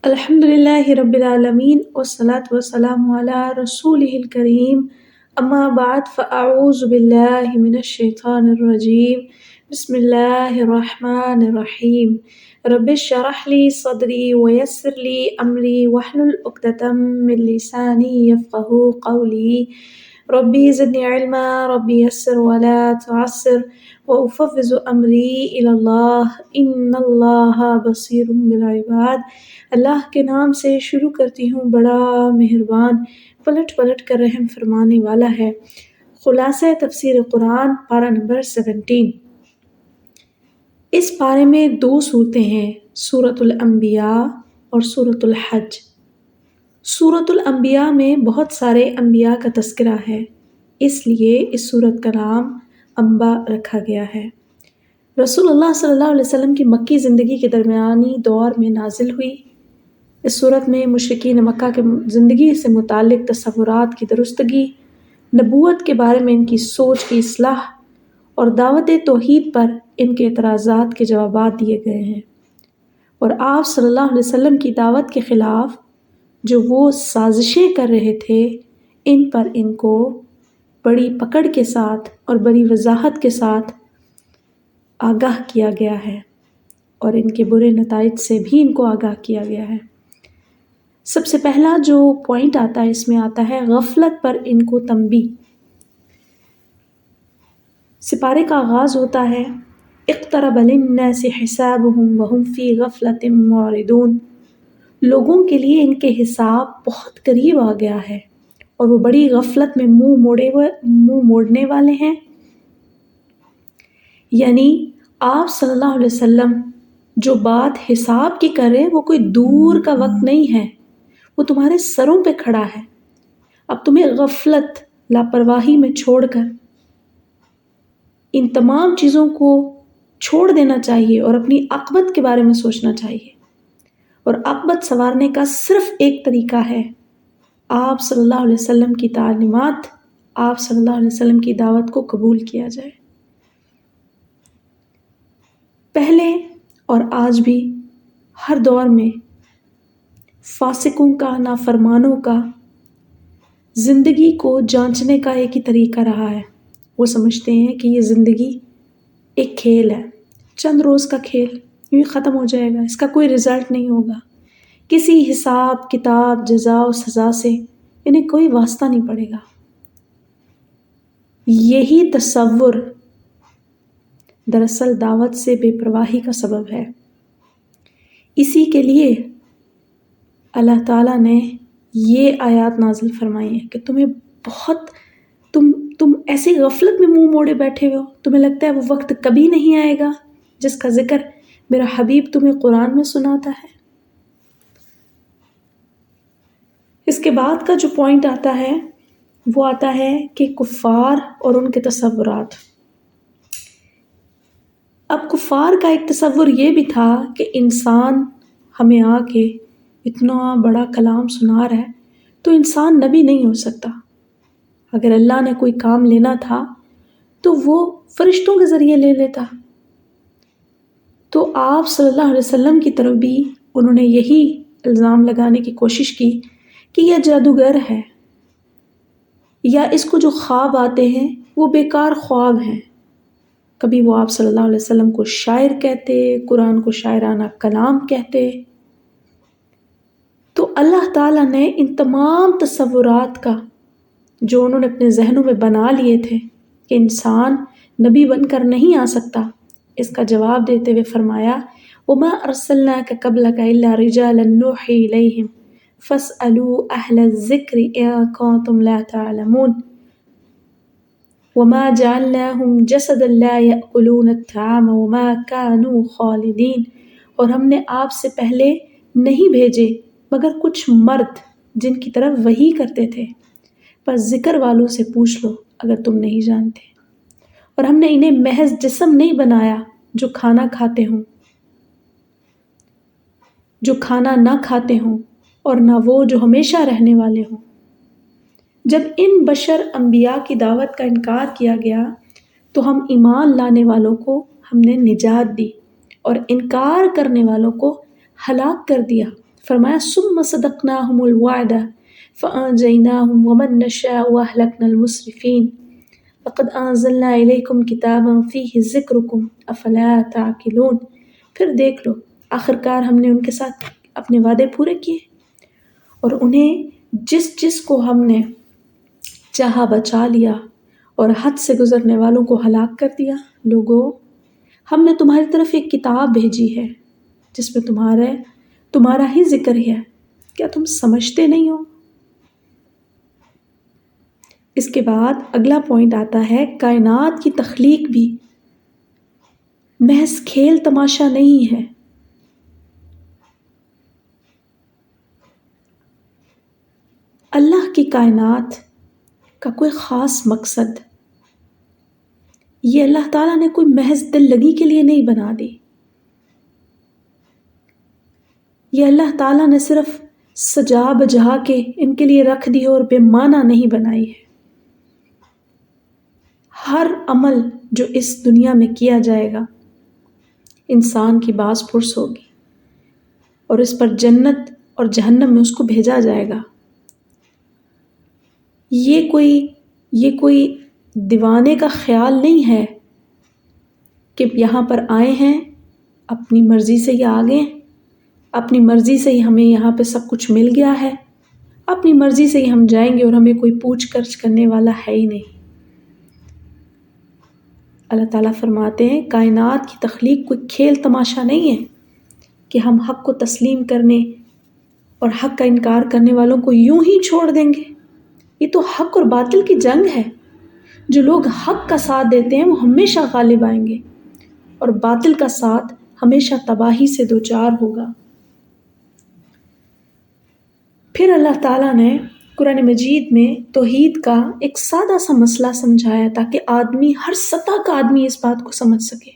الحمد لله رب العالمين والصلاة والسلام على رسوله الكريم أما بعد فأعوذ بالله من الشيطان الرجيم بسم الله الرحمن الرحيم رب اشرح لي صدري ويسر لي أمري واحلل عقدة من لساني يفقهوا قولي ربي زدني علما ربي يسر ولا تعسر وأفوض أمري إلى الله إن الله بصير بالعباد۔ اللہ کے نام سے شروع کرتی ہوں، بڑا مہربان پلٹ پلٹ کر رحم فرمانے والا ہے۔ خلاصہ تفسیر قرآن پارہ نمبر 17۔ اس پارے میں 2 صورتیں ہیں، سورۃ الانبیاء اور سورۃ الحج۔ سورۃ الانبیاء میں بہت سارے انبیاء کا تذکرہ ہے، اس لیے اس سورت کا نام انبا رکھا گیا ہے۔ رسول اللہ صلی اللہ علیہ وسلم کی مکی زندگی کے درمیانی دور میں نازل ہوئی۔ اس صورت میں مشرکین مکہ کے زندگی سے متعلق تصورات کی درستگی، نبوت کے بارے میں ان کی سوچ کی اصلاح اور دعوت توحید پر ان کے اعتراضات کے جوابات دیے گئے ہیں، اور آپ صلی اللہ علیہ وسلم کی دعوت کے خلاف جو وہ سازشیں کر رہے تھے ان پر ان کو بڑی پکڑ کے ساتھ اور بڑی وضاحت کے ساتھ آگاہ کیا گیا ہے، اور ان کے برے نتائج سے بھی ان کو آگاہ کیا گیا ہے۔ سب سے پہلا جو پوائنٹ آتا ہے اس میں آتا ہے غفلت پر ان کو تنبیہ۔ سپارے کا آغاز ہوتا ہے اقترب للناس حسابهم وهم في غفلة معرضون، لوگوں کے لیے ان کے حساب بہت قریب آ گیا ہے اور وہ بڑی غفلت میں منہ موڑنے والے ہیں۔ یعنی آپ صلی اللہ علیہ وسلم جو بات حساب کی کر رہے وہ کوئی دور کا وقت نہیں ہے، وہ تمہارے سروں پہ کھڑا ہے۔ اب تمہیں غفلت، لاپرواہی میں چھوڑ کر ان تمام چیزوں کو چھوڑ دینا چاہیے اور اپنی عاقبت کے بارے میں سوچنا چاہیے، اور عاقبت سنوارنے کا صرف ایک طریقہ ہے، آپ صلی اللہ علیہ وسلم کی تعلیمات، آپ صلی اللہ علیہ وسلم کی دعوت کو قبول کیا جائے۔ پہلے اور آج بھی ہر دور میں فاسقوں کا، نافرمانوں کا زندگی کو جانچنے کا ایک ہی طریقہ رہا ہے۔ وہ سمجھتے ہیں کہ یہ زندگی ایک کھیل ہے، چند روز کا کھیل، یوں ہی ختم ہو جائے گا، اس کا کوئی رزلٹ نہیں ہوگا، کسی حساب کتاب جزا و سزا سے انہیں کوئی واسطہ نہیں پڑے گا۔ یہی تصور دراصل دعوت سے بے پرواہی کا سبب ہے۔ اسی کے لیے اللہ تعالیٰ نے یہ آیات نازل فرمائی ہیں کہ تم ایسی غفلت میں منہ موڑے بیٹھے ہو، تمہیں لگتا ہے وہ وقت کبھی نہیں آئے گا جس کا ذکر میرا حبیب تمہیں قرآن میں سناتا ہے۔ اس کے بعد کا جو پوائنٹ آتا ہے وہ آتا ہے کہ کفار اور ان کے تصورات۔ اب کفار کا ایک تصور یہ بھی تھا کہ انسان ہمیں آ کے اتنا بڑا کلام سنا رہا ہے تو انسان نبی نہیں ہو سکتا، اگر اللہ نے کوئی کام لینا تھا تو وہ فرشتوں کے ذریعے لے لیتا۔ تو آپ صلی اللہ علیہ وسلم کی طرف بھی انہوں نے یہی الزام لگانے کی کوشش کی کہ یہ جادوگر ہے، یا اس کو جو خواب آتے ہیں وہ بیکار خواب ہیں۔ کبھی وہ آپ صلی اللہ علیہ وسلم کو شاعر کہتے، قرآن کو شاعرانہ کلام کہتے۔ تو اللہ تعالیٰ نے ان تمام تصورات کا جو انہوں نے اپنے ذہنوں میں بنا لیے تھے کہ انسان نبی بن کر نہیں آ سکتا، اس کا جواب دیتے ہوئے فرمایا وَمَا أَرْسَلْنَاكَ قَبْلَكَ إِلَّا رِجَالًا نُوحِي إِلَيْهِمْ فَاسْأَلُوا أَهْلَ الذِّكْرِ إِن كُنتُمْ لَا تَعْلَمُونَ وَمَا جَعَلْنَاهُمْ جَسَدًا لَا يَأْكُلُونَ الطَّعَامَ وَمَا كَانُوا خَالِدِينَ، اور ہم نے آپ سے پہلے نہیں بھیجے مگر کچھ مرد جن کی طرف وحی کرتے تھے، بس ذکر والوں سے پوچھ لو اگر تم نہیں جانتے، اور ہم نے انہیں محض جسم نہیں بنایا جو کھانا کھاتے ہوں، جو کھانا نہ کھاتے ہوں، اور نہ وہ جو ہمیشہ رہنے والے ہوں۔ جب ان بشر انبیاء کی دعوت کا انکار کیا گیا تو ہم ایمان لانے والوں کو ہم نے نجات دی اور انکار کرنے والوں کو ہلاک کر دیا، فرمایا ثم صدقناہم الوعد فانجیناہم ومن نشاء واہلکنا المسرفین لقد انزلنا الیکم کتابا فیہ ذکرکم افلا تعقلون۔ پھر دیکھ لو آخرکار ہم نے ان کے ساتھ اپنے وعدے پورے کیے اور انہیں جس جس کو ہم نے چاہا بچا لیا اور حد سے گزرنے والوں کو ہلاک کر دیا۔ لوگوں، ہم نے تمہاری طرف ایک کتاب بھیجی ہے جس میں تمہارا ہی ذکر ہے، کیا تم سمجھتے نہیں ہو؟ اس کے بعد اگلا پوائنٹ آتا ہے کائنات کی تخلیق بھی محض کھیل تماشا نہیں ہے۔ اللہ کی کائنات کا کوئی خاص مقصد یہ اللہ تعالیٰ نے کوئی محض دل لگی کے لیے نہیں بنا دی، یہ اللہ تعالیٰ نے صرف سجا بجا کے ان کے لیے رکھ دی اور بے معنی نہیں بنائی ہے۔ ہر عمل جو اس دنیا میں کیا جائے گا انسان کی باز پرس ہوگی اور اس پر جنت اور جہنم میں اس کو بھیجا جائے گا۔ یہ کوئی دیوانے کا خیال نہیں ہے کہ یہاں پر آئے ہیں اپنی مرضی سے ہی آ گئے، اپنی مرضی سے ہی ہمیں یہاں پہ سب کچھ مل گیا ہے، اپنی مرضی سے ہی ہم جائیں گے اور ہمیں کوئی پوچھ گچھ کرنے والا ہے ہی نہیں۔ اللہ تعالیٰ فرماتے ہیں کائنات کی تخلیق کوئی کھیل تماشا نہیں ہے کہ ہم حق کو تسلیم کرنے اور حق کا انکار کرنے والوں کو یوں ہی چھوڑ دیں گے۔ یہ تو حق اور باطل کی جنگ ہے۔ جو لوگ حق کا ساتھ دیتے ہیں وہ ہمیشہ غالب آئیں گے اور باطل کا ساتھ ہمیشہ تباہی سے دوچار ہوگا۔ پھر اللہ تعالیٰ نے قرآن مجید میں توحید کا ایک سادہ سا مسئلہ سمجھایا تاکہ آدمی، ہر سطح کا آدمی اس بات کو سمجھ سکے،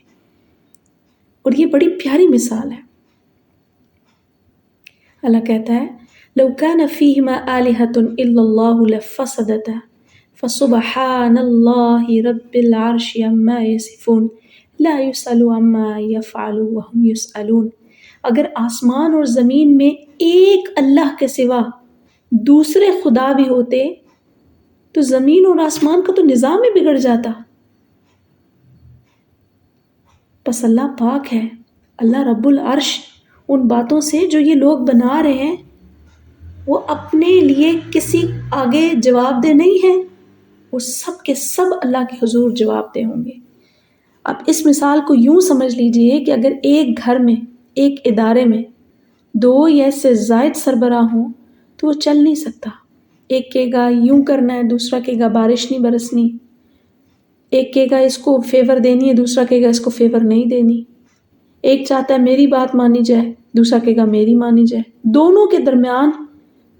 اور یہ بڑی پیاری مثال ہے۔ اللہ کہتا ہے لو كان فيهما آلهة إلا الله لفسدتا فسبحان الله رب العرش عما يصفون لا يسأل عما يفعل وهم يسألون۔ اگر آسمان اور زمین میں ایک اللہ کے سوا دوسرے خدا بھی ہوتے تو زمین اور آسمان کا تو نظام ہی بگڑ جاتا۔ بس اللہ پاک ہے، اللہ رب العرش ان باتوں سے جو یہ لوگ بنا رہے ہیں وہ اپنے لیے کسی آگے جواب دہ نہیں ہے، وہ سب کے سب اللہ کے حضور جواب دہ ہوں گے۔ اب اس مثال کو یوں سمجھ لیجئے کہ اگر ایک گھر میں، ایک ادارے میں 2 یا اس سے زائد سربراہ ہوں تو وہ چل نہیں سکتا۔ ایک کہے گا یوں کرنا ہے، دوسرا کہے گا بارش نہیں برسنی، ایک کہے گا اس کو فیور دینی ہے، دوسرا کہے گا اس کو فیور نہیں دینی، ایک چاہتا ہے میری بات مانی جائے، دوسرا کہے گا میری مانی جائے۔ دونوں کے درمیان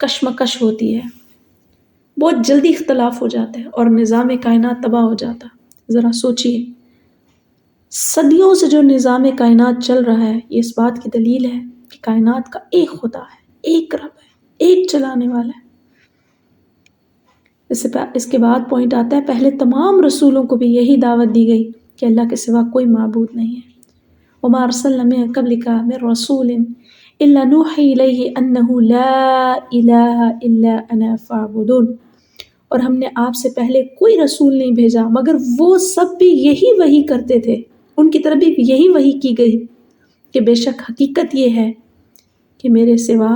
کشمکش ہوتی ہے، بہت جلدی اختلاف ہو جاتا ہے اور نظام کائنات تباہ ہو جاتا۔ ذرا سوچئے، صدیوں سے جو نظام کائنات چل رہا ہے یہ اس بات کی دلیل ہے کہ کائنات کا ایک خدا ہے، ایک رب ہے، ایک چلانے والا ہے۔ اس کے بعد پوائنٹ آتا ہے پہلے تمام رسولوں کو بھی یہی دعوت دی گئی کہ اللہ کے سوا کوئی معبود نہیں ہے۔ وما ارسلنا من قبلک من رسول الا نوحی الیہ انہ لا الہ الا انا فاعبدون۔ اور ہم نے آپ سے پہلے کوئی رسول نہیں بھیجا مگر وہ سب بھی یہی وحی کرتے تھے، ان کی طرف بھی یہی وحی کی گئی کہ بے شک حقیقت یہ ہے کہ میرے سوا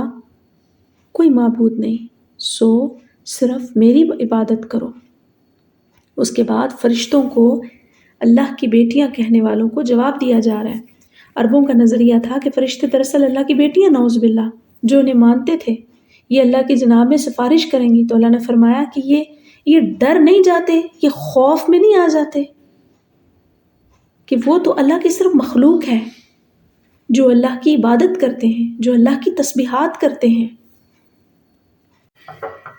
کوئی معبود نہیں، سو صرف میری عبادت کرو۔ اس کے بعد فرشتوں کو اللہ کی بیٹیاں کہنے والوں کو جواب دیا جا رہا ہے۔ عربوں کا نظریہ تھا کہ فرشتے دراصل اللہ کی بیٹیاں، نعوذ باللہ، جو انہیں مانتے تھے، یہ اللہ کی جناب میں سفارش کریں گی۔ تو اللہ نے فرمایا کہ یہ ڈر نہیں جاتے، یہ خوف میں نہیں آ جاتے کہ وہ تو اللہ کی صرف مخلوق ہے جو اللہ کی عبادت کرتے ہیں، جو اللہ کی تسبیحات کرتے ہیں۔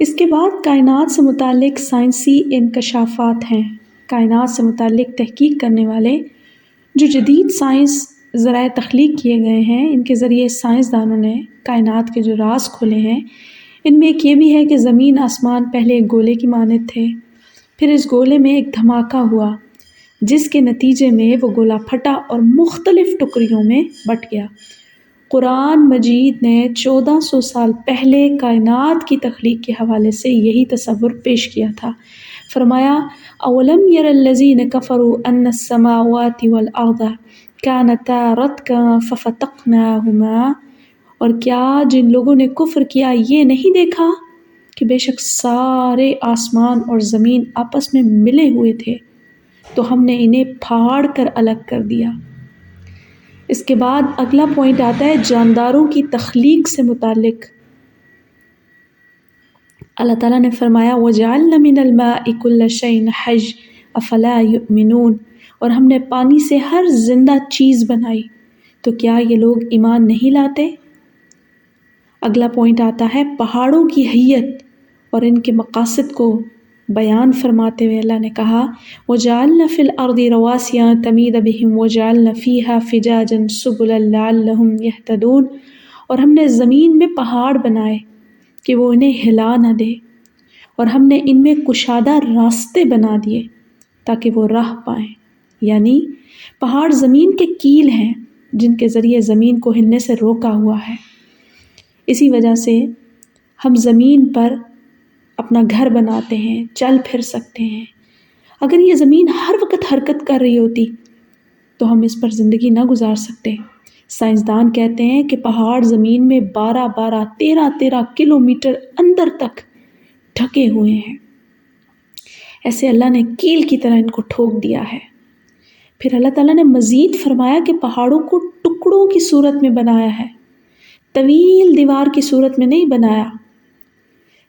اس کے بعد کائنات سے متعلق سائنسی انکشافات ہیں۔ کائنات سے متعلق تحقیق کرنے والے جو جدید سائنس ذرائع تخلیق کیے گئے ہیں، ان کے ذریعے سائنسدانوں نے کائنات کے جو راز کھولے ہیں، ان میں ایک یہ بھی ہے کہ زمین آسمان پہلے ایک گولے کی مانند تھے، پھر اس گولے میں ایک دھماکہ ہوا جس کے نتیجے میں وہ گولا پھٹا اور مختلف ٹکڑیوں میں بٹ گیا، قرآن مجید نے 1400 سال پہلے کائنات کی تخلیق کے حوالے سے یہی تصور پیش کیا تھا۔ فرمایا اولم یر الذین کفروا ان السماوات والارض کانتا رتقا ففتقناہما، اور کیا جن لوگوں نے کفر کیا یہ نہیں دیکھا کہ بے شک سارے آسمان اور زمین آپس میں ملے ہوئے تھے تو ہم نے انہیں پھاڑ کر الگ کر دیا۔ اس کے بعد اگلا پوائنٹ آتا ہے جانداروں کی تخلیق سے متعلق۔ اللہ تعالیٰ نے فرمایا وَجَعَلْنَا مِنَ الْمَاءِ كُلَّ شَيْءٍ حَيٍّ أَفَلَا يُؤْمِنُونَ، اور ہم نے پانی سے ہر زندہ چیز بنائی تو کیا یہ لوگ ایمان نہیں لاتے؟ اگلا پوائنٹ آتا ہے پہاڑوں کی حیت اور ان کے مقاصد کو بیان فرماتے ہوئے اللہ نے کہا وَجَعَلْنَا فِي الْأَرْضِ رَوَاسِيَ تَمِيدَ بِهِمْ وَجَعَلْنَا فِيهَا فِجَاجًا سُبُلًا لَعَلَّهُمْ يَهْتَدُونَ، اور ہم نے زمین میں پہاڑ بنائے کہ وہ انہیں ہلا نہ دے، اور ہم نے ان میں کشادہ راستے بنا دیے تاکہ وہ راہ پائیں۔ یعنی پہاڑ زمین کے کیل ہیں جن کے ذریعے زمین کو ہلنے سے روکا ہوا ہے۔ اسی وجہ سے ہم زمین پر اپنا گھر بناتے ہیں، چل پھر سکتے ہیں۔ اگر یہ زمین ہر وقت حرکت کر رہی ہوتی تو ہم اس پر زندگی نہ گزار سکتے۔ سائنسدان کہتے ہیں کہ پہاڑ زمین میں 13 کلومیٹر اندر تک ڈھکے ہوئے ہیں، ایسے اللہ نے کیل کی طرح ان کو ٹھوک دیا ہے۔ پھر اللہ تعالیٰ نے مزید فرمایا کہ پہاڑوں کو ٹکڑوں کی صورت میں بنایا ہے، طویل دیوار کی صورت میں نہیں بنایا۔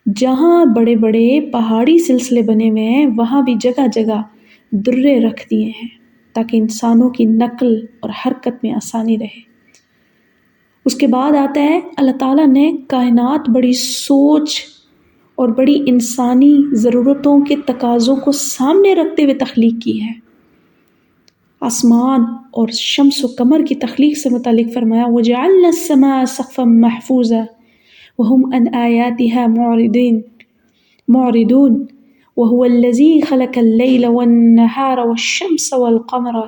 جہاں بڑے بڑے پہاڑی سلسلے بنے ہوئے ہیں وہاں بھی جگہ جگہ درے رکھ دیے ہیں تاکہ انسانوں کی نقل اور حرکت میں آسانی رہے۔ اس کے بعد آتا ہے اللہ تعالیٰ نے کائنات بڑی سوچ اور بڑی انسانی ضرورتوں کے تقاضوں کو سامنے رکھتے ہوئے تخلیق کی ہے۔ آسمان اور شمس و قمر کی تخلیق سے متعلق فرمایا وَجَعَلْنَا السَّمَاءَ سَقْفًا مَحْفُوظًا وَهُمْ عَنْ آيَاتِهَا مُعْرِضُونَ وَهُوَ الَّذِي خَلَقَ اللَّيْلَ وَالنَّهَارَ وَالشَّمْسَ وَالْقَمَرَ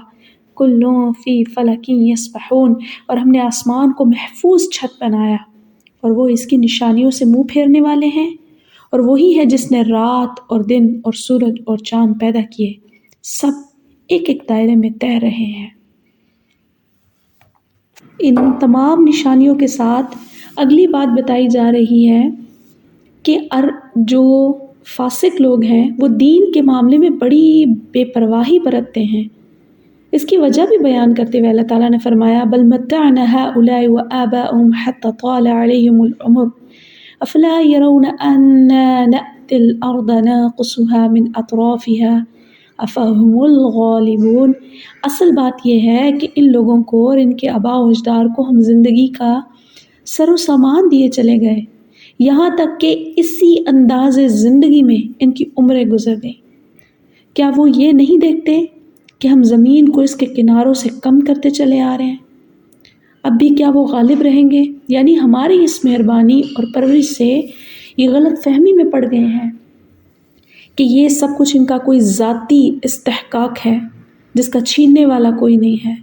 كُلٌّ فِي فَلَكٍ يَسْبَحُونَ، اور ہم نے آسمان کو محفوظ چھت بنایا اور وہ اس کی نشانیوں سے منہ پھیرنے والے ہیں، اور وہی ہے جس نے رات اور دن اور سورج اور چاند پیدا کیے، سب ایک ایک دائرے میں تیر رہے ہیں۔ ان تمام نشانیوں کے ساتھ اگلی بات بتائی جا رہی ہے کہ جو فاسق لوگ ہیں وہ دین کے معاملے میں بڑی بے پرواہی برتتے ہیں۔ اس کی وجہ بھی بیان کرتے ہوئے اللہ تعالیٰ نے فرمایا بل متعنا هؤلاء وآباءهم حتى طال عليهم العمر افلا يرون أنا نأتي الأرض ننقصها من أطرافها افهم الغالبون۔ اصل بات یہ ہے کہ ان لوگوں کو اور ان کے آباء و اجداد کو ہم زندگی کا سر و سامان دیے چلے گئے یہاں تک کہ اسی انداز زندگی میں ان کی عمریں گزر گئیں۔ کیا وہ یہ نہیں دیکھتے کہ ہم زمین کو اس کے کناروں سے کم کرتے چلے آ رہے ہیں؟ اب بھی کیا وہ غالب رہیں گے؟ یعنی ہماری اس مہربانی اور پرورش سے یہ غلط فہمی میں پڑ گئے ہیں کہ یہ سب کچھ ان کا کوئی ذاتی استحقاق ہے جس کا چھیننے والا کوئی نہیں ہے۔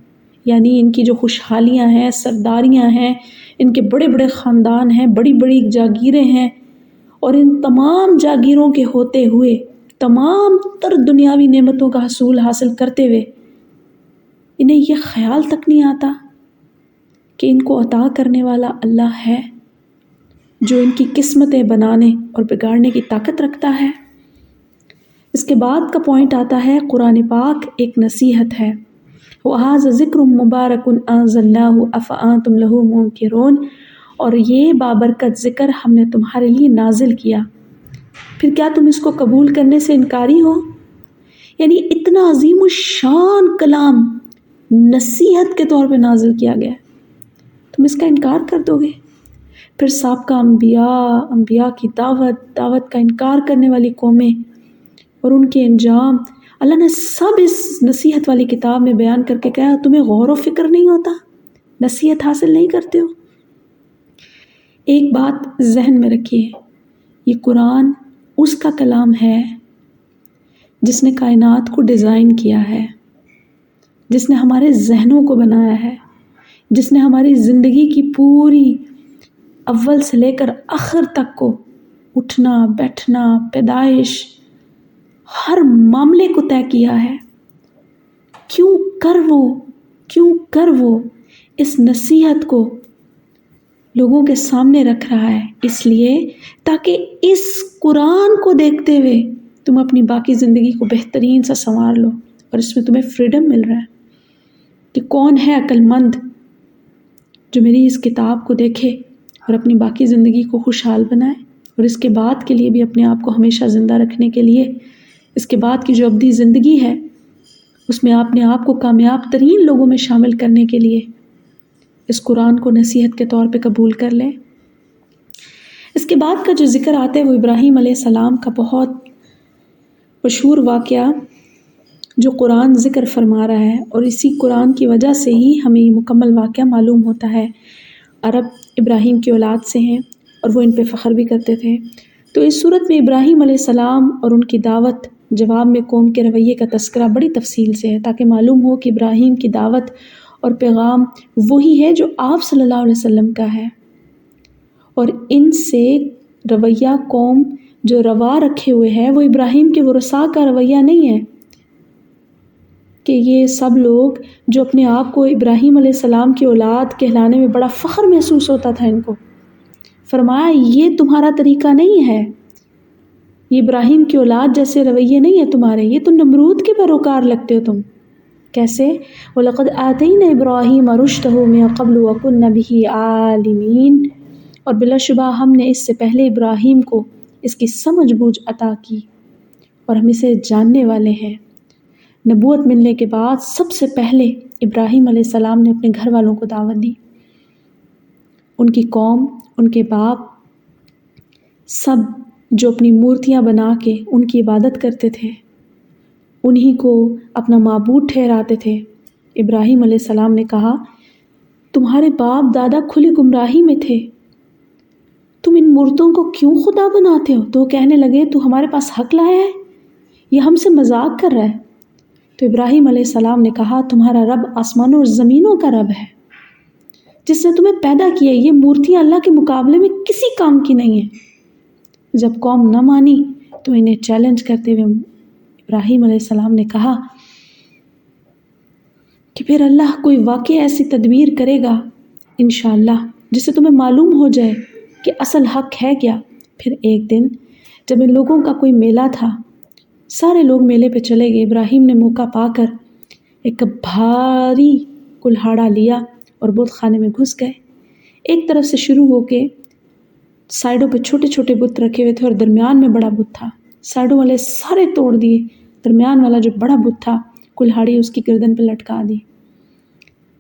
یعنی ان کی جو خوشحالیاں ہیں، سرداریاں ہیں، ان کے بڑے بڑے خاندان ہیں، بڑی بڑی جاگیریں ہیں، اور ان تمام جاگیروں کے ہوتے ہوئے تمام تر دنیاوی نعمتوں کا حصول حاصل کرتے ہوئے انہیں یہ خیال تک نہیں آتا کہ ان کو عطا کرنے والا اللہ ہے جو ان کی قسمتیں بنانے اور بگاڑنے کی طاقت رکھتا ہے۔ اس کے بعد کا پوائنٹ آتا ہے قرآن پاک ایک نصیحت ہے۔ وَهَذَا ذِكْرٌ مُبَارَكٌ أَنزَلْنَاهُ أَفَأَنْتُمْ لَهُ مُنْكِرُونَ، اور یہ بابرکت ذکر ہم نے تمہارے لیے نازل کیا، پھر کیا تم اس کو قبول کرنے سے انکاری ہو؟ یعنی اتنا عظیم الشان کلام نصیحت کے طور پہ نازل کیا گیا، تم اس کا انکار کر دو گے؟ پھر سابقہ انبیاء کی دعوت کا انکار کرنے والی قومیں اور ان کے انجام اللہ نے سب اس نصیحت والی کتاب میں بیان کر کے کہا تمہیں غور و فکر نہیں ہوتا، نصیحت حاصل نہیں کرتے ہو؟ ایک بات ذہن میں رکھیے، یہ قرآن اس کا کلام ہے جس نے کائنات کو ڈیزائن کیا ہے، جس نے ہمارے ذہنوں کو بنایا ہے، جس نے ہماری زندگی کی پوری اول سے لے کر آخر تک کو، اٹھنا بیٹھنا پیدائش، ہر معاملے کو طے کیا ہے۔ کیوں کر وہ اس نصیحت کو لوگوں کے سامنے رکھ رہا ہے؟ اس لیے تاکہ اس قرآن کو دیکھتے ہوئے تم اپنی باقی زندگی کو بہترین سا سنوار لو، اور اس میں تمہیں فریڈم مل رہا ہے کہ کون ہے عقل مند جو میری اس کتاب کو دیکھے اور اپنی باقی زندگی کو خوشحال بنائے، اور اس کے بعد کے لیے بھی اپنے آپ کو ہمیشہ زندہ رکھنے کے لیے، اس کے بعد کی جو ابدی زندگی ہے اس میں اپنے آپ کو کامیاب ترین لوگوں میں شامل کرنے کے لیے اس قرآن کو نصیحت کے طور پہ قبول کر لیں۔ اس کے بعد کا جو ذکر آتا ہے وہ ابراہیم علیہ السلام کا بہت مشہور واقعہ جو قرآن ذکر فرما رہا ہے، اور اسی قرآن کی وجہ سے ہی ہمیں یہ مکمل واقعہ معلوم ہوتا ہے۔ عرب ابراہیم کی اولاد سے ہیں اور وہ ان پہ فخر بھی کرتے تھے۔ تو اس صورت میں ابراہیم علیہ السلام اور ان کی دعوت جواب میں قوم کے رویے کا تذکرہ بڑی تفصیل سے ہے، تاکہ معلوم ہو کہ ابراہیم کی دعوت اور پیغام وہی ہے جو آپ صلی اللہ علیہ وسلم کا ہے، اور ان سے رویہ قوم جو روا رکھے ہوئے ہے وہ ابراہیم کے ورثاء کا رویہ نہیں ہے کہ یہ سب لوگ جو اپنے آپ کو ابراہیم علیہ السلام کی اولاد کہلانے میں بڑا فخر محسوس ہوتا تھا، ان کو فرمایا یہ تمہارا طریقہ نہیں ہے، یہ ابراہیم کی اولاد جیسے رویے نہیں ہے تمہارے، یہ تو نمرود کے پیروکار لگتے ہو تم۔ کیسے؟ وَلَقَدْ آتَيْنَا إِبْرَاهِيمَ رُشْدَهُ مِن قَبْلُ وَكُنَّا بِهِ عَالِمِينَ، اور بلا شبہ ہم نے اس سے پہلے ابراہیم کو اس کی سمجھ بوجھ عطا کی اور ہم اسے جاننے والے ہیں۔ نبوت ملنے کے بعد سب سے پہلے ابراہیم علیہ السلام نے اپنے گھر والوں کو دعوت دی، ان کی قوم، ان کے باپ، سب جو اپنی مورتیاں بنا کے ان کی عبادت کرتے تھے، انہی کو اپنا معبود ٹھہراتے تھے۔ ابراہیم علیہ السلام نے کہا تمہارے باپ دادا کھلی گمراہی میں تھے، تم ان مورتوں کو کیوں خدا بناتے ہو؟ تو وہ کہنے لگے تو ہمارے پاس حق لایا ہے یا ہم سے مذاق کر رہا ہے؟ تو ابراہیم علیہ السلام نے کہا تمہارا رب آسمانوں اور زمینوں کا رب ہے جس نے تمہیں پیدا کیا، یہ مورتیاں اللہ کے مقابلے میں کسی کام کی نہیں ہیں۔ جب قوم نہ مانی تو انہیں چیلنج کرتے ہوئے ابراہیم علیہ السلام نے کہا کہ پھر اللہ کوئی واقعی ایسی تدبیر کرے گا انشاءاللہ جس سے تمہیں معلوم ہو جائے کہ اصل حق ہے کیا۔ پھر ایک دن جب ان لوگوں کا کوئی میلہ تھا، سارے لوگ میلے پہ چلے گئے، ابراہیم نے موقع پا کر ایک بھاری کلہاڑا لیا اور بت خانے میں گھس گئے۔ ایک طرف سے شروع ہو کے سائڈوں پہ چھوٹے چھوٹے بت رکھے ہوئے تھے اور درمیان میں بڑا بت تھا، سائڈوں والے سارے توڑ دیے، درمیان والا جو بڑا بت تھا کلہاڑی اس کی گردن پہ لٹکا دی۔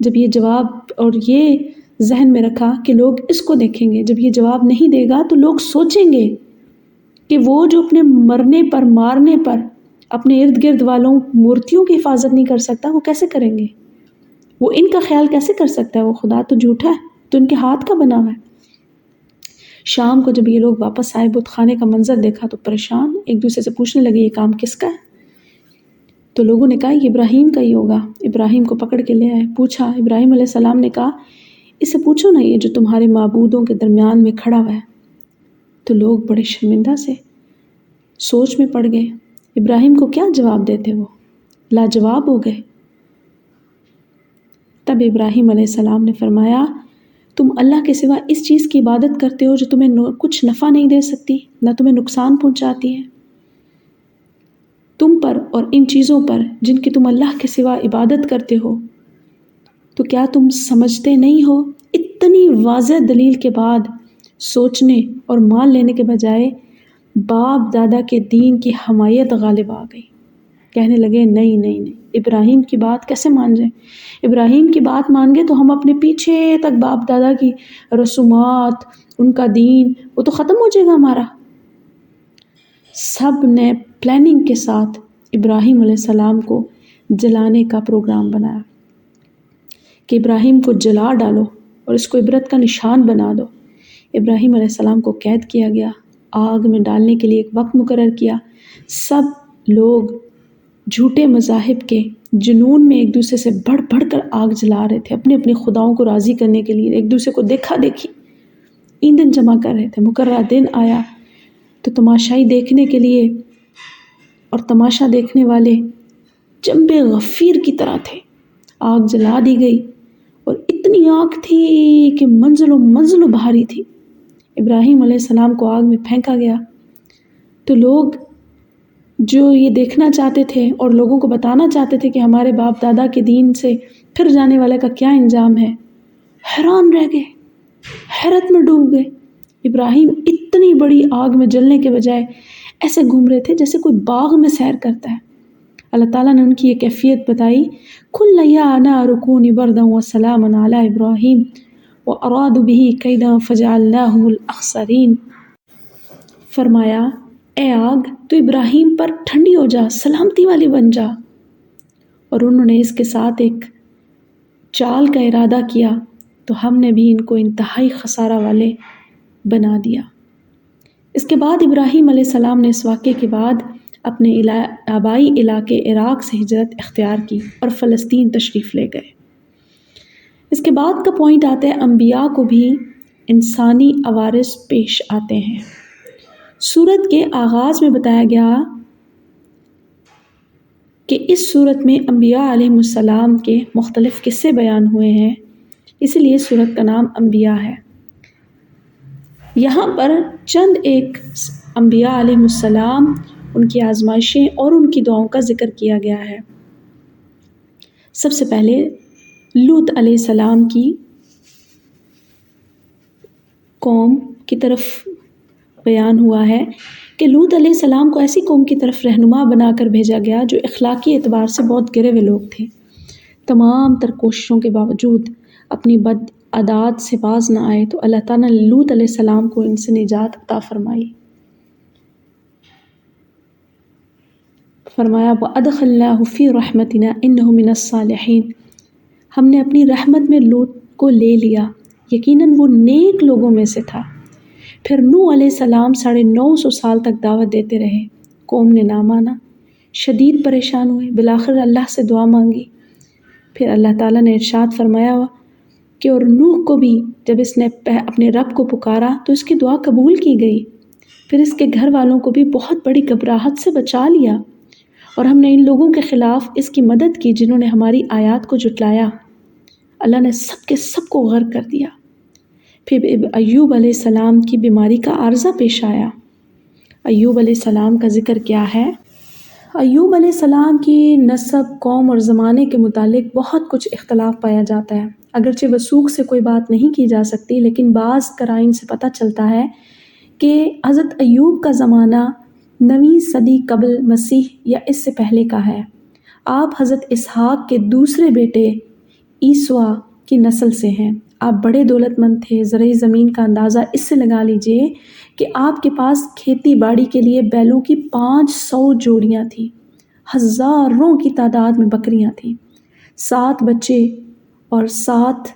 جب یہ جواب اور یہ ذہن میں رکھا کہ لوگ اس کو دیکھیں گے، جب یہ جواب نہیں دے گا تو لوگ سوچیں گے کہ وہ جو اپنے مرنے پر مارنے پر اپنے ارد گرد والوں مورتیوں کی حفاظت نہیں کر سکتا، وہ کیسے کریں گے؟ وہ ان کا خیال کیسے کر سکتا ہے؟ وہ خدا تو جھوٹا ہے، تو ان کے ہاتھ کا بنا ہوا ہے۔ شام کو جب یہ لوگ واپس آئے، بت خانے کا منظر دیکھا تو پریشان، ایک دوسرے سے پوچھنے لگے یہ کام کس کا ہے؟ تو لوگوں نے کہا یہ ابراہیم کا ہی ہوگا۔ ابراہیم کو پکڑ کے لے آئے، پوچھا، ابراہیم علیہ السلام نے کہا اسے پوچھو نا یہ جو تمہارے معبودوں کے درمیان میں کھڑا ہوا ہے۔ تو لوگ بڑے شرمندہ سے سوچ میں پڑ گئے، ابراہیم کو کیا جواب دیتے، وہ لاجواب ہو گئے۔ تب ابراہیم علیہ السلام نے فرمایا تم اللہ کے سوا اس چیز کی عبادت کرتے ہو جو تمہیں کچھ نفع نہیں دے سکتی، نہ تمہیں نقصان پہنچاتی ہے، تم پر اور ان چیزوں پر جن کی تم اللہ کے سوا عبادت کرتے ہو، تو کیا تم سمجھتے نہیں ہو؟ اتنی واضح دلیل کے بعد سوچنے اور مان لینے کے بجائے باپ دادا کے دین کی حمایت غالب آ گئی۔ کہنے لگے نہیں نہیں نہیں، ابراہیم کی بات کیسے مان جائیں؟ ابراہیم کی بات مان گے تو ہم اپنے پیچھے تک باپ دادا کی رسومات، ان کا دین، وہ تو ختم ہو جائے گا ہمارا۔ سب نے پلاننگ کے ساتھ ابراہیم علیہ السلام کو جلانے کا پروگرام بنایا کہ ابراہیم کو جلا ڈالو اور اس کو عبرت کا نشان بنا دو۔ ابراہیم علیہ السلام کو قید کیا گیا، آگ میں ڈالنے کے لیے ایک وقت مقرر کیا۔ سب لوگ جھوٹے مذاہب کے جنون میں ایک دوسرے سے بڑھ بڑھ کر آگ جلا رہے تھے، اپنے اپنے خداؤں کو راضی کرنے کے لیے ایک دوسرے کو دیکھا دیکھی ایندھن جمع کر رہے تھے۔ مقررہ دن آیا تو تماشائی دیکھنے کے لیے اور تماشا دیکھنے والے جنب غفیر کی طرح تھے۔ آگ جلا دی گئی اور اتنی آگ تھی کہ منزلوں بھاری تھی۔ ابراہیم علیہ السلام کو آگ میں پھینکا گیا تو لوگ جو یہ دیکھنا چاہتے تھے اور لوگوں کو بتانا چاہتے تھے کہ ہمارے باپ دادا کے دین سے پھر جانے والے کا کیا انجام ہے، حیران رہ گئے، حیرت میں ڈوب گئے۔ ابراہیم اتنی بڑی آگ میں جلنے کے بجائے ایسے گھوم رہے تھے جیسے کوئی باغ میں سیر کرتا ہے۔ اللہ تعالیٰ نے ان کی یہ کیفیت بتائی، قُلْ يَا نَارُ كُونِي بَرْدًا وَسَلَامًا عَلَىٰ إِبْرَاهِيمَ وَأَرَادُوا بِهِ كَيْدًا فَجَعَلْنَاهُمُ الْأَخْسَرِينَ۔ فرمایا اے آگ تو ابراہیم پر ٹھنڈی ہو جا، سلامتی والی بن جا۔ اور انہوں نے اس کے ساتھ ایک چال کا ارادہ کیا تو ہم نے بھی ان کو انتہائی خسارہ والے بنا دیا۔ اس کے بعد ابراہیم علیہ السلام نے اس واقعے کے بعد اپنے آبائی علاقے عراق سے ہجرت اختیار کی اور فلسطین تشریف لے گئے۔ اس کے بعد کا پوائنٹ آتا ہے انبیاء کو بھی انسانی عوارض پیش آتے ہیں۔ سورت کے آغاز میں بتایا گیا کہ اس سورت میں انبیاء علیہ السلام کے مختلف قصے بیان ہوئے ہیں، اسی لیے سورت کا نام انبیاء ہے۔ یہاں پر چند ایک انبیاء علیہ السلام، ان کی آزمائشیں اور ان کی دعاؤں کا ذکر کیا گیا ہے۔ سب سے پہلے لوط علیہ السلام کی قوم کی طرف بیان ہوا ہے کہ لوط علیہ السلام کو ایسی قوم کی طرف رہنما بنا کر بھیجا گیا جو اخلاقی اعتبار سے بہت گرے ہوئے لوگ تھے۔ تمام تر کوششوں کے باوجود اپنی بد عادات سے باز نہ آئے تو اللہ تعالیٰ نے لوط علیہ السلام کو ان سے نجات عطا فرمائی۔ فرمایا وَأَدْخَلْنَاهُ فِي رَحْمَتِنَا إِنَّهُ مِنَ الصَّالِحِينَ، ہم نے اپنی رحمت میں لوط کو لے لیا، یقیناً وہ نیک لوگوں میں سے تھا۔ پھر نوح علیہ السلام 950 سال تک دعوت دیتے رہے، قوم نے نہ مانا، شدید پریشان ہوئے، بالآخر اللہ سے دعا مانگی۔ پھر اللہ تعالیٰ نے ارشاد فرمایا کہ اور نوح کو بھی جب اس نے اپنے رب کو پکارا تو اس کی دعا قبول کی گئی، پھر اس کے گھر والوں کو بھی بہت بڑی گھبراہٹ سے بچا لیا، اور ہم نے ان لوگوں کے خلاف اس کی مدد کی جنہوں نے ہماری آیات کو جھٹلایا، اللہ نے سب کے سب کو غرق کر دیا۔ پھر ایوب علیہ السلام کی بیماری کا عارضہ پیش آیا۔ ایوب علیہ السلام کا ذکر کیا ہے؟ ایوب علیہ السلام کی نسب، قوم اور زمانے کے متعلق بہت کچھ اختلاف پایا جاتا ہے، اگرچہ وثوق سے کوئی بات نہیں کی جا سکتی، لیکن بعض قرائن سے پتہ چلتا ہے کہ حضرت ایوب کا زمانہ 9ویں صدی قبل مسیح یا اس سے پہلے کا ہے۔ آپ حضرت اسحاق کے دوسرے بیٹے عیسیٰ کی نسل سے ہیں۔ آپ بڑے دولت مند تھے، زرعی زمین کا اندازہ اس سے لگا لیجئے کہ آپ کے پاس کھیتی باڑی کے لیے بیلوں کی 500 جوڑیاں تھیں، ہزاروں کی تعداد میں بکریاں تھیں، 7 بچے اور 7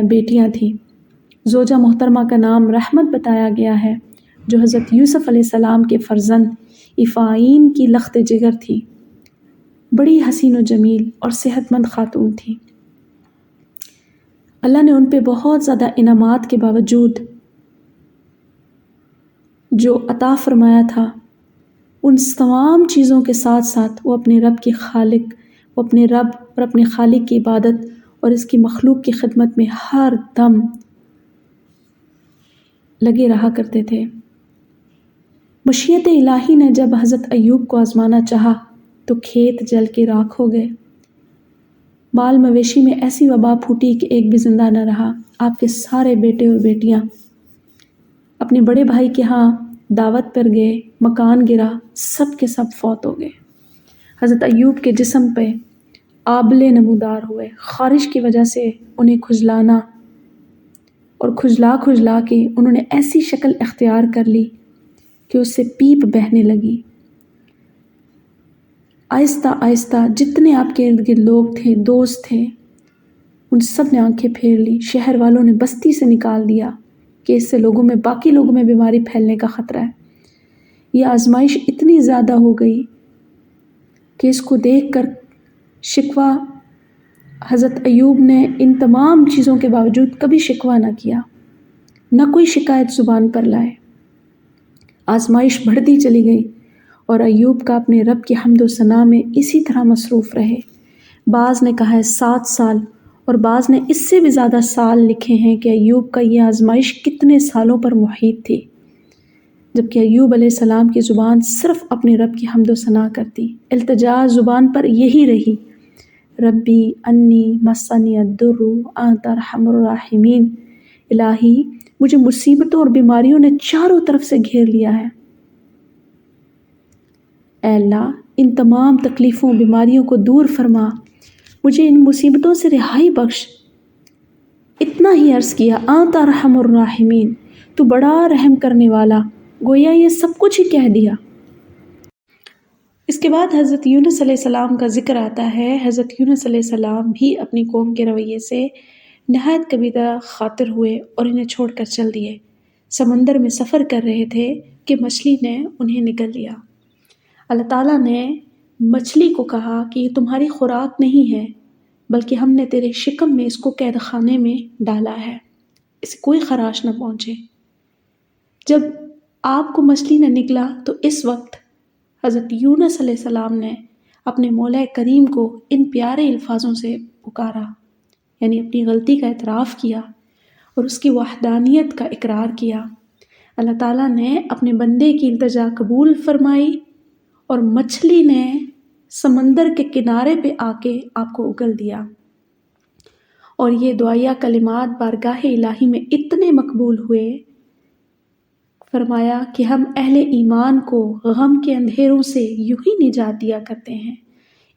بیٹیاں تھیں۔ زوجہ محترمہ کا نام رحمت بتایا گیا ہے، جو حضرت یوسف علیہ السلام کے فرزند افائین کی لخت جگر تھی، بڑی حسین و جمیل اور صحت مند خاتون تھی۔ اللہ نے ان پہ بہت زیادہ انعامات کے باوجود جو عطا فرمایا تھا، ان تمام چیزوں کے ساتھ ساتھ وہ اپنے رب اور اپنے خالق کی عبادت اور اس کی مخلوق کی خدمت میں ہر دم لگے رہا کرتے تھے۔ مشیت الہی نے جب حضرت ایوب کو آزمانا چاہا تو کھیت جل کے راکھ ہو گئے، مال مویشی میں ایسی وبا پھوٹی کہ ایک بھی زندہ نہ رہا۔ آپ کے سارے بیٹے اور بیٹیاں اپنے بڑے بھائی کے ہاں دعوت پر گئے، مکان گرا، سب کے سب فوت ہو گئے۔ حضرت ایوب کے جسم پہ آبلے نمودار ہوئے، خارش کی وجہ سے انہیں کھجلانا اور کھجلا کے انہوں نے ایسی شکل اختیار کر لی کہ اس سے پیپ بہنے لگی۔ آہستہ آہستہ جتنے آپ کے ارد گرد لوگ تھے، دوست تھے، ان سب نے آنکھیں پھیر لی۔ شہر والوں نے بستی سے نکال دیا کہ اس سے باقی لوگوں میں بیماری پھیلنے کا خطرہ ہے۔ یہ آزمائش اتنی زیادہ ہو گئی کہ اس کو دیکھ کر شکوہ حضرت ایوب نے ان تمام چیزوں کے باوجود کبھی شکوہ نہ کیا، نہ کوئی شکایت زبان پر لائے۔ آزمائش بڑھتی چلی گئی اور ایوب کا اپنے رب کی حمد و ثنا میں اسی طرح مصروف رہے۔ بعض نے کہا ہے 7 سال، اور بعض نے اس سے بھی زیادہ سال لکھے ہیں کہ ایوب کا یہ آزمائش کتنے سالوں پر محیط تھی، جبکہ ایوب علیہ السلام کی زبان صرف اپنے رب کی حمد و ثنا کرتی، التجا زبان پر یہی رہی، ربی انی مسنی الضر انت ارحم الراحمین، الہی مجھے مصیبتوں اور بیماریوں نے چاروں طرف سے گھیر لیا ہے، اے اللہ ان تمام تکلیفوں بیماریوں کو دور فرما، مجھے ان مصیبتوں سے رہائی بخش۔ اتنا ہی عرض کیا انت ارحم الراحمین، تو بڑا رحم کرنے والا، گویا یہ سب کچھ ہی کہہ دیا۔ اس کے بعد حضرت یونس علیہ السلام کا ذکر آتا ہے۔ حضرت یونس علیہ السلام بھی اپنی قوم کے رویے سے نہایت کبیدہ خاطر ہوئے اور انہیں چھوڑ کر چل دیے۔ سمندر میں سفر کر رہے تھے کہ مچھلی نے انہیں نگل لیا۔ اللہ تعالیٰ نے مچھلی کو کہا کہ یہ تمہاری خوراک نہیں ہے، بلکہ ہم نے تیرے شکم میں اس کو قید خانے میں ڈالا ہے، اسے کوئی خراش نہ پہنچے۔ جب آپ کو مچھلی نے نگلا تو اس وقت حضرت یونس علیہ السلام نے اپنے مولا کریم کو ان پیارے الفاظوں سے پکارا، یعنی اپنی غلطی کا اعتراف کیا اور اس کی وحدانیت کا اقرار کیا۔ اللہ تعالیٰ نے اپنے بندے کی التجا قبول فرمائی اور مچھلی نے سمندر کے کنارے پہ آ کے آپ کو اگل دیا، اور یہ دعائیہ کلمات بارگاہ الہی میں اتنے مقبول ہوئے، فرمایا کہ ہم اہل ایمان کو غم کے اندھیروں سے یوں ہی نجات دیا کرتے ہیں۔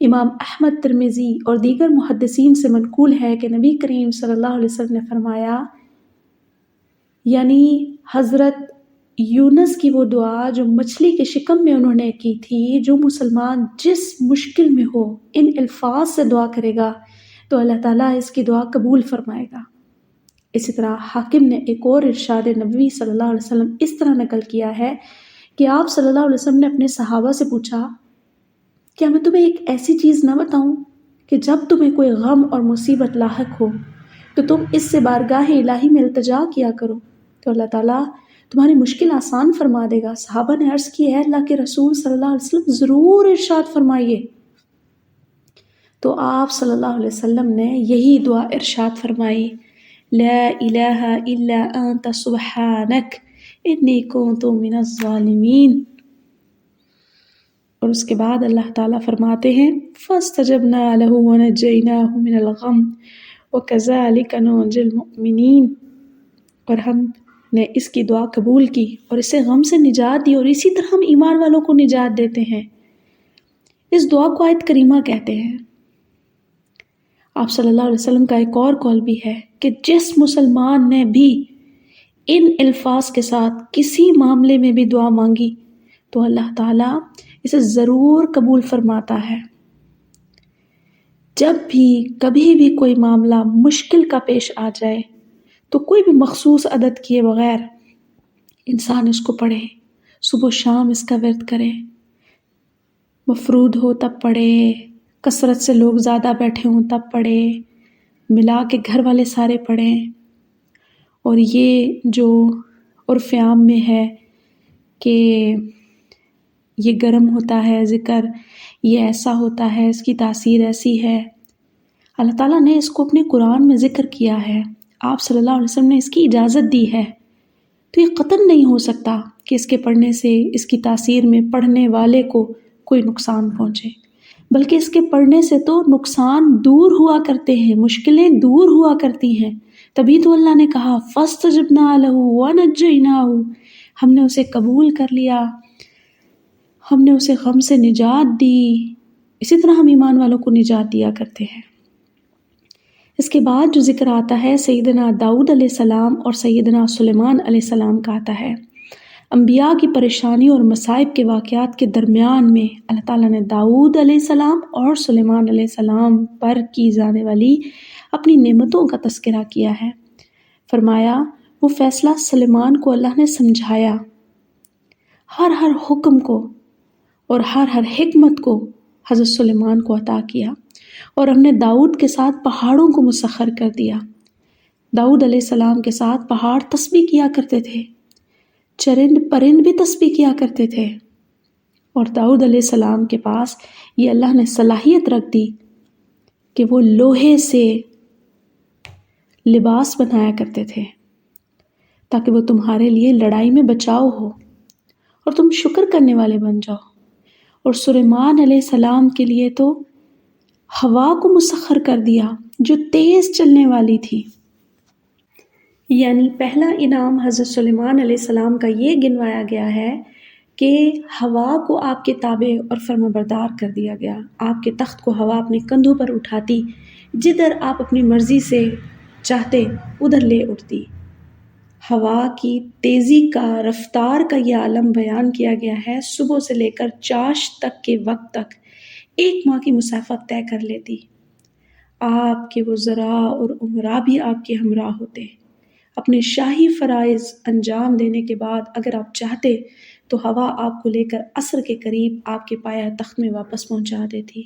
امام احمد ترمذی اور دیگر محدثین سے منقول ہے کہ نبی کریم صلی اللہ علیہ وسلم نے فرمایا، یعنی حضرت یونس کی وہ دعا جو مچھلی کے شکم میں انہوں نے کی تھی، جو مسلمان جس مشکل میں ہو ان الفاظ سے دعا کرے گا تو اللہ تعالیٰ اس کی دعا قبول فرمائے گا۔ اسی طرح حاکم نے ایک اور ارشاد نبوی صلی اللہ علیہ وسلم اس طرح نقل کیا ہے کہ آپ صلی اللہ علیہ وسلم نے اپنے صحابہ سے پوچھا، کیا میں تمہیں ایک ایسی چیز نہ بتاؤں کہ جب تمہیں کوئی غم اور مصیبت لاحق ہو تو تم اس سے بارگاہ الہی میں التجا کیا کرو تو اللہ تعالیٰ تمہاری مشکل آسان فرما دے گا۔ صحابہ نے عرض کی، ہے اللہ کے رسول صلی اللہ علیہ وسلم ضرور ارشاد فرمائیے۔ تو آپ صلی اللہ علیہ وسلم نے یہی دعا ارشاد فرمائی، لا الہ الا انت سبحانک انی کنت من الظالمین۔ اور اس کے بعد اللہ تعالیٰ فرماتے ہیں، فاستجبنا له ونجیناہ من الغم وکذالک ننجی المؤمنین، اور ہم نے اس کی دعا قبول کی اور اسے غم سے نجات دی، اور اسی طرح ہم ایمان والوں کو نجات دیتے ہیں۔ اس دعا کو آیت کریمہ کہتے ہیں۔ آپ صلی اللہ علیہ وسلم کا ایک اور قول بھی ہے کہ جس مسلمان نے بھی ان الفاظ کے ساتھ کسی معاملے میں بھی دعا مانگی تو اللہ تعالیٰ اسے ضرور قبول فرماتا ہے۔ جب بھی کبھی بھی کوئی معاملہ مشکل کا پیش آ جائے تو کوئی بھی مخصوص عدد کیے بغیر انسان اس کو پڑھے، صبح و شام اس کا ورد کرے، مفروض ہو تب پڑھے، کثرت سے لوگ زیادہ بیٹھے ہوں تب پڑھے، ملا کے گھر والے سارے پڑھیں۔ اور یہ جو عرف عام میں ہے کہ یہ گرم ہوتا ہے ذکر، یہ ایسا ہوتا ہے، اس کی تاثیر ایسی ہے، اللہ تعالیٰ نے اس کو اپنے قرآن میں ذکر کیا ہے، آپ صلی اللہ علیہ وسلم نے اس کی اجازت دی ہے، تو یہ قطعاً نہیں ہو سکتا کہ اس کے پڑھنے سے اس کی تاثیر میں پڑھنے والے کو کوئی نقصان پہنچے، بلکہ اس کے پڑھنے سے تو نقصان دور ہوا کرتے ہیں، مشکلیں دور ہوا کرتی ہیں۔ تبھی تو اللہ نے کہا فاستجبنا لہ ونجیناہ، ہم نے اسے قبول کر لیا، ہم نے اسے غم سے نجات دی، اسی طرح ہم ایمان والوں کو نجات دیا کرتے ہیں۔ اس کے بعد جو ذکر آتا ہے سیدنا داؤد علیہ السلام اور سیدنا سلیمان علیہ السلام کا آتا ہے۔ انبیاء کی پریشانی اور مصائب کے واقعات کے درمیان میں اللہ تعالیٰ نے داؤد علیہ السلام اور سلیمان علیہ السلام پر کی جانے والی اپنی نعمتوں کا تذکرہ کیا ہے۔ فرمایا وہ فیصلہ سلیمان کو اللہ نے سمجھایا، ہر حکم کو اور ہر حکمت کو حضرت سلیمان کو عطا کیا، اور ہم نے داؤد کے ساتھ پہاڑوں کو مسخر کر دیا۔ داؤد علیہ السلام کے ساتھ پہاڑ تسبیح کیا کرتے تھے، چرند پرند بھی تسبیح کیا کرتے تھے، اور داؤد علیہ السلام کے پاس یہ اللہ نے صلاحیت رکھ دی کہ وہ لوہے سے لباس بنایا کرتے تھے تاکہ وہ تمہارے لیے لڑائی میں بچاؤ ہو اور تم شکر کرنے والے بن جاؤ۔ اور سلیمان علیہ السلام کے لیے تو ہوا کو مسخر کر دیا جو تیز چلنے والی تھی۔ یعنی پہلا انعام حضرت سلیمان علیہ السلام کا یہ گنوایا گیا ہے کہ ہوا کو آپ کے تابع اور فرمانبردار کر دیا گیا۔ آپ کے تخت کو ہوا اپنے کندھوں پر اٹھاتی، جدھر آپ اپنی مرضی سے چاہتے ادھر لے اٹھتی۔ ہوا کی تیزی کا، رفتار کا یہ عالم بیان کیا گیا ہے۔ صبح سے لے کر چاش تک کے وقت تک 1 ماہ کی مسافت طے کر لیتی۔ آپ کے وزراء اور امراء بھی آپ کے ہمراہ ہوتے۔ اپنے شاہی فرائض انجام دینے کے بعد اگر آپ چاہتے تو ہوا آپ کو لے کر عصر کے قریب آپ کے پایہ تخت میں واپس پہنچا دیتی۔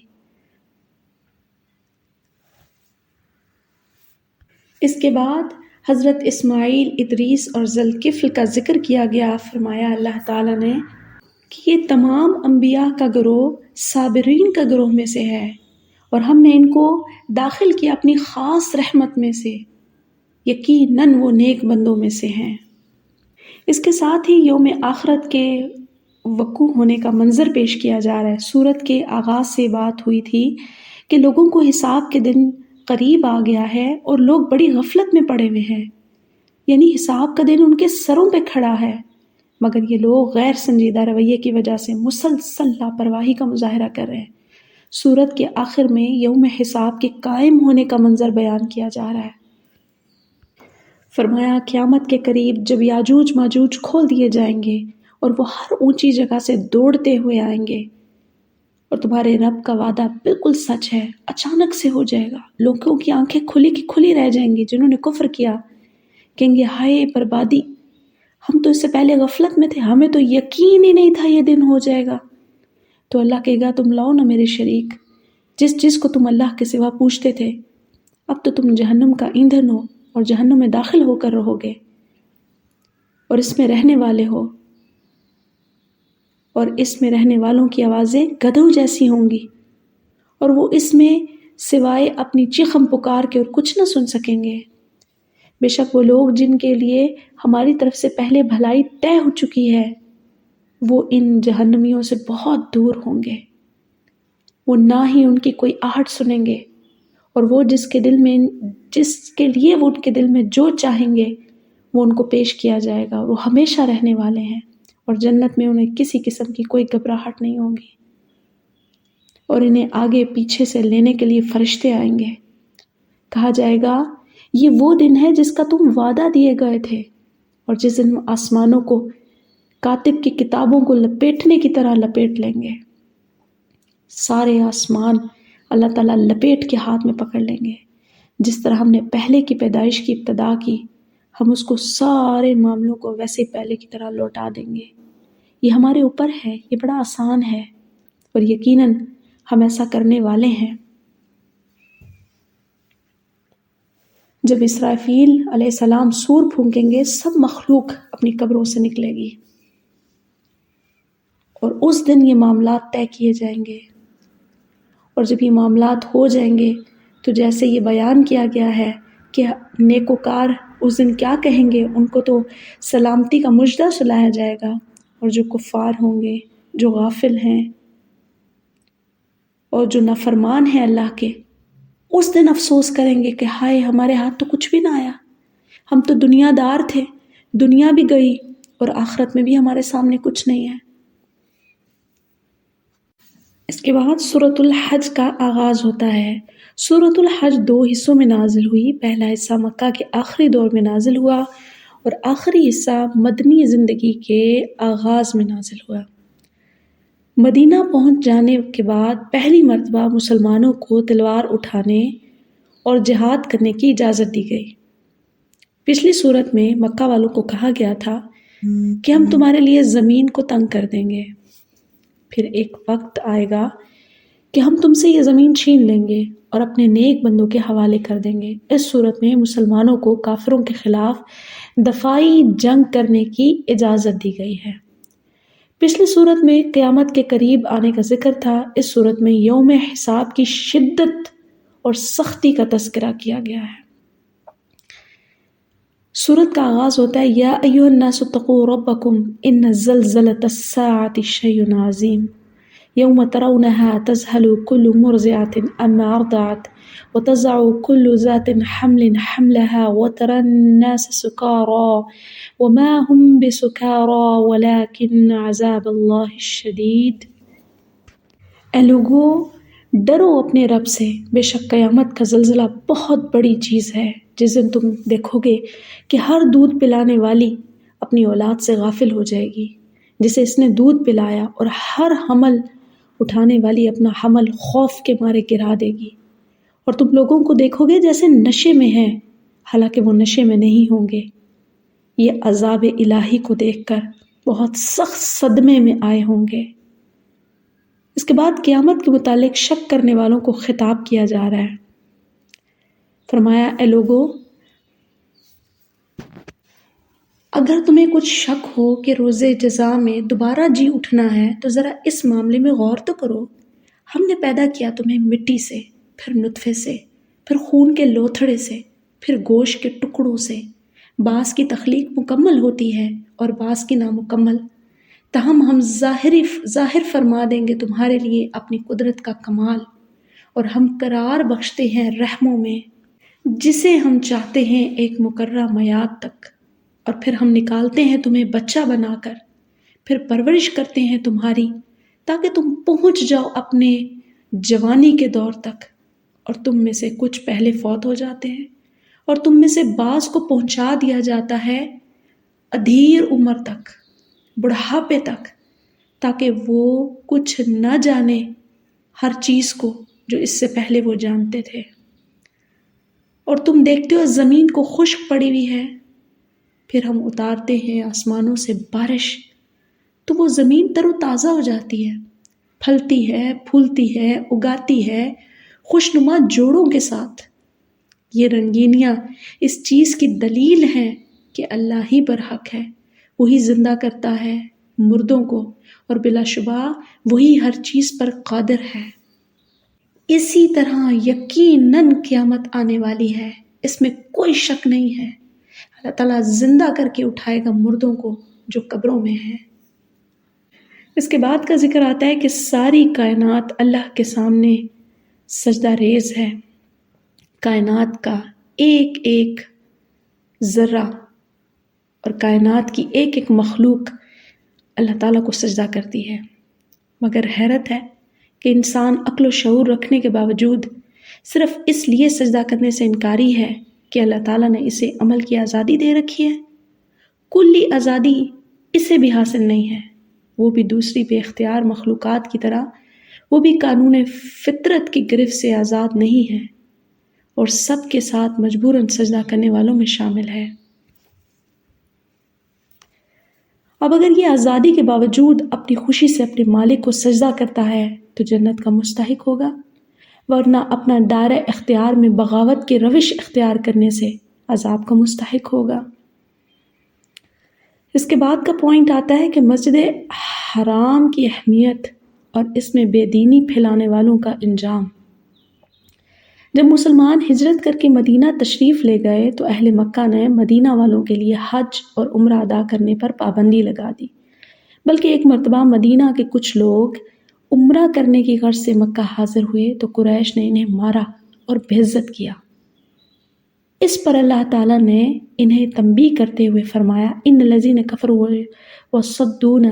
اس کے بعد حضرت اسماعیل، ادریس اور ذوالکفل کا ذکر کیا گیا۔ فرمایا اللہ تعالیٰ نے کہ یہ تمام انبیاء کا گروہ صابرین کا گروہ میں سے ہے، اور ہم نے ان کو داخل کیا اپنی خاص رحمت میں سے، یقیناً وہ نیک بندوں میں سے ہیں۔ اس کے ساتھ ہی یوم آخرت کے وقوع ہونے کا منظر پیش کیا جا رہا ہے۔ سورت کے آغاز سے بات ہوئی تھی کہ لوگوں کو حساب کے دن قریب آ گیا ہے اور لوگ بڑی غفلت میں پڑے ہوئے ہیں، یعنی حساب کا دن ان کے سروں پہ کھڑا ہے، مگر یہ لوگ غیر سنجیدہ رویے کی وجہ سے مسلسل لاپرواہی کا مظاہرہ کر رہے ہیں۔ سورت کے آخر میں یوم حساب کے قائم ہونے کا منظر بیان کیا جا رہا ہے۔ فرمایا قیامت کے قریب جب یاجوج ماجوج کھول دیے جائیں گے اور وہ ہر اونچی جگہ سے دوڑتے ہوئے آئیں گے، اور تمہارے رب کا وعدہ بالکل سچ ہے، اچانک سے ہو جائے گا۔ لوگوں کی آنکھیں کھلی کی کھلی رہ جائیں گی جنہوں نے کفر کیا، کہیں گے ہائے بربادی، ہم تو اس سے پہلے غفلت میں تھے، ہمیں تو یقین ہی نہیں تھا یہ دن ہو جائے گا۔ تو اللہ کہے گا تم لاؤ نا میرے شریک، جس کو تم اللہ کے سوا پوچھتے تھے، اب تو تم جہنم کا ایندھن ہو اور جہنم میں داخل ہو کر رہو گے اور اس میں رہنے والے ہو، اور اس میں رہنے والوں کی آوازیں گدھوں جیسی ہوں گی، اور وہ اس میں سوائے اپنی چیخم پکار کے اور کچھ نہ سن سکیں گے۔ بے شک وہ لوگ جن کے لیے ہماری طرف سے پہلے بھلائی طے ہو چکی ہے، وہ ان جہنمیوں سے بہت دور ہوں گے، وہ نہ ہی ان کی کوئی آہٹ سنیں گے، اور وہ جس کے لیے وہ ان کے دل میں جو چاہیں گے وہ ان کو پیش کیا جائے گا۔ وہ ہمیشہ رہنے والے ہیں، اور جنت میں انہیں کسی قسم کی کوئی گھبراہٹ نہیں ہوگی، اور انہیں آگے پیچھے سے لینے کے لیے فرشتے آئیں گے۔ کہا جائے گا یہ وہ دن ہے جس کا تم وعدہ دیے گئے تھے، اور جس دن آسمانوں کو کاتب کی کتابوں کو لپیٹنے کی طرح لپیٹ لیں گے۔ سارے آسمان اللہ تعالیٰ لپیٹ کے ہاتھ میں پکڑ لیں گے۔ جس طرح ہم نے پہلے کی پیدائش کی ابتدا کی، ہم اس کو سارے معاملوں کو ویسے پہلے کی طرح لوٹا دیں گے۔ یہ ہمارے اوپر ہے، یہ بڑا آسان ہے، اور یقیناً ہم ایسا کرنے والے ہیں۔ جب اسرافیل علیہ السلام سور پھونکیں گے، سب مخلوق اپنی قبروں سے نکلے گی، اور اس دن یہ معاملات طے کیے جائیں گے۔ اور جب یہ معاملات ہو جائیں گے تو جیسے یہ بیان کیا گیا ہے کہ نیکوکار اس دن کیا کہیں گے، ان کو تو سلامتی کا مژدہ سنایا جائے گا، اور جو کفار ہوں گے، جو غافل ہیں اور جو نافرمان ہیں اللہ کے، اس دن افسوس کریں گے کہ ہائے ہمارے ہاتھ تو کچھ بھی نہ آیا، ہم تو دنیا دار تھے، دنیا بھی گئی اور آخرت میں بھی ہمارے سامنے کچھ نہیں ہے۔ اس کے بعد سورۃ الحج کا آغاز ہوتا ہے۔ سورۃ الحج 2 حصوں میں نازل ہوئی۔ پہلا حصہ مکہ کے آخری دور میں نازل ہوا، اور آخری حصہ مدنی زندگی کے آغاز میں نازل ہوا۔ مدینہ پہنچ جانے کے بعد پہلی مرتبہ مسلمانوں کو تلوار اٹھانے اور جہاد کرنے کی اجازت دی گئی۔ پچھلی صورت میں مکہ والوں کو کہا گیا تھا کہ ہم تمہارے لیے زمین کو تنگ کر دیں گے، پھر ایک وقت آئے گا کہ ہم تم سے یہ زمین چھین لیں گے اور اپنے نیک بندوں کے حوالے کر دیں گے۔ اس صورت میں مسلمانوں کو کافروں کے خلاف دفاعی جنگ کرنے کی اجازت دی گئی ہے۔ پچھلی صورت میں قیامت کے قریب آنے کا ذکر تھا، اس صورت میں یوم حساب کی شدت اور سختی کا تذکرہ کیا گیا ہے۔ سورت کا آغاز ہوتا ہے یا ایھا الناس اتقوا ربکم ان زلزلۃ الساعۃ شیء عظیم یوم ترونها تذهل كل مرضعة عما ارضعت وتضع كل ذات حمل حملها وترى الناس سكارى وما هم بسكارى ولكن عذاب الله الشديد۔ اے لوگو، ڈرو اپنے رب سے، بے شک قیامت کا زلزلہ بہت بڑی چیز ہے، جس دن تم دیکھو گے کہ ہر دودھ پلانے والی اپنی اولاد سے غافل ہو جائے گی جسے اس نے دودھ پلایا، اور ہر حمل اٹھانے والی اپنا حمل خوف کے مارے گرا دے گی، اور تم لوگوں کو دیکھو گے جیسے نشے میں ہیں حالانکہ وہ نشے میں نہیں ہوں گے۔ یہ عذاب الہی کو دیکھ کر بہت سخت صدمے میں آئے ہوں گے۔ اس کے بعد قیامت کے متعلق شک کرنے والوں کو خطاب کیا جا رہا ہے۔ فرمایا اے لوگو، اگر تمہیں کچھ شک ہو کہ روز جزا میں دوبارہ جی اٹھنا ہے تو ذرا اس معاملے میں غور تو کرو۔ ہم نے پیدا کیا تمہیں مٹی سے، پھر نطفے سے، پھر خون کے لوتھڑے سے، پھر گوشت کے ٹکڑوں سے۔ بعض کی تخلیق مکمل ہوتی ہے اور بعض کی نامکمل، تاہم ہم ظاہر فرما دیں گے تمہارے لیے اپنی قدرت کا کمال، اور ہم قرار بخشتے ہیں رحموں میں جسے ہم چاہتے ہیں ایک مقررہ میعاد تک، اور پھر ہم نکالتے ہیں تمہیں بچہ بنا کر، پھر پرورش کرتے ہیں تمہاری تاکہ تم پہنچ جاؤ اپنے جوانی کے دور تک، اور تم میں سے کچھ پہلے فوت ہو جاتے ہیں اور تم میں سے بعض کو پہنچا دیا جاتا ہے ادھیر عمر تک، بڑھاپے تک، تاکہ وہ کچھ نہ جانے ہر چیز کو جو اس سے پہلے وہ جانتے تھے۔ اور تم دیکھتے ہو زمین کو خشک پڑی ہوئی ہے، پھر ہم اتارتے ہیں آسمانوں سے بارش تو وہ زمین تر و تازہ ہو جاتی ہے، پھلتی ہے، پھولتی ہے، اگاتی ہے خوشنما جوڑوں کے ساتھ۔ یہ رنگینیاں اس چیز کی دلیل ہیں کہ اللہ ہی برحق ہے، وہی زندہ کرتا ہے مردوں کو، اور بلا شبہ وہی ہر چیز پر قادر ہے۔ اسی طرح یقیناً قیامت آنے والی ہے، اس میں کوئی شک نہیں ہے۔ اللہ تعالیٰ زندہ کر کے اٹھائے گا مردوں کو جو قبروں میں ہیں۔ اس کے بعد کا ذکر آتا ہے کہ ساری کائنات اللہ کے سامنے سجدہ ریز ہے۔ کائنات کا ایک ایک ذرہ اور کائنات کی ایک ایک مخلوق اللہ تعالیٰ کو سجدہ کرتی ہے، مگر حیرت ہے کہ انسان عقل و شعور رکھنے کے باوجود صرف اس لیے سجدہ کرنے سے انکاری ہے کہ اللہ تعالیٰ نے اسے عمل کی آزادی دے رکھی ہے۔ کلی آزادی اسے بھی حاصل نہیں ہے، وہ بھی دوسری بے اختیار مخلوقات کی طرح وہ بھی قانون فطرت کی گرفت سے آزاد نہیں ہے، اور سب کے ساتھ مجبوراً سجدہ کرنے والوں میں شامل ہے۔ اب اگر یہ آزادی کے باوجود اپنی خوشی سے اپنے مالک کو سجدہ کرتا ہے تو جنت کا مستحق ہوگا، ورنہ اپنا دائرہ اختیار میں بغاوت کی روش اختیار کرنے سے عذاب کا مستحق ہوگا۔ اس کے بعد کا پوائنٹ آتا ہے کہ مسجد حرام کی اہمیت اور اس میں بے دینی پھیلانے والوں کا انجام۔ جب مسلمان ہجرت کر کے مدینہ تشریف لے گئے تو اہل مکہ نے مدینہ والوں کے لیے حج اور عمرہ ادا کرنے پر پابندی لگا دی، بلکہ ایک مرتبہ مدینہ کے کچھ لوگ عمرہ کرنے کی غرض سے مکہ حاضر ہوئے تو قریش نے انہیں مارا اور بے عزت کیا۔ اس پر اللہ تعالیٰ نے انہیں تنبیہ کرتے ہوئے فرمایا ان الذین کفروا وصدون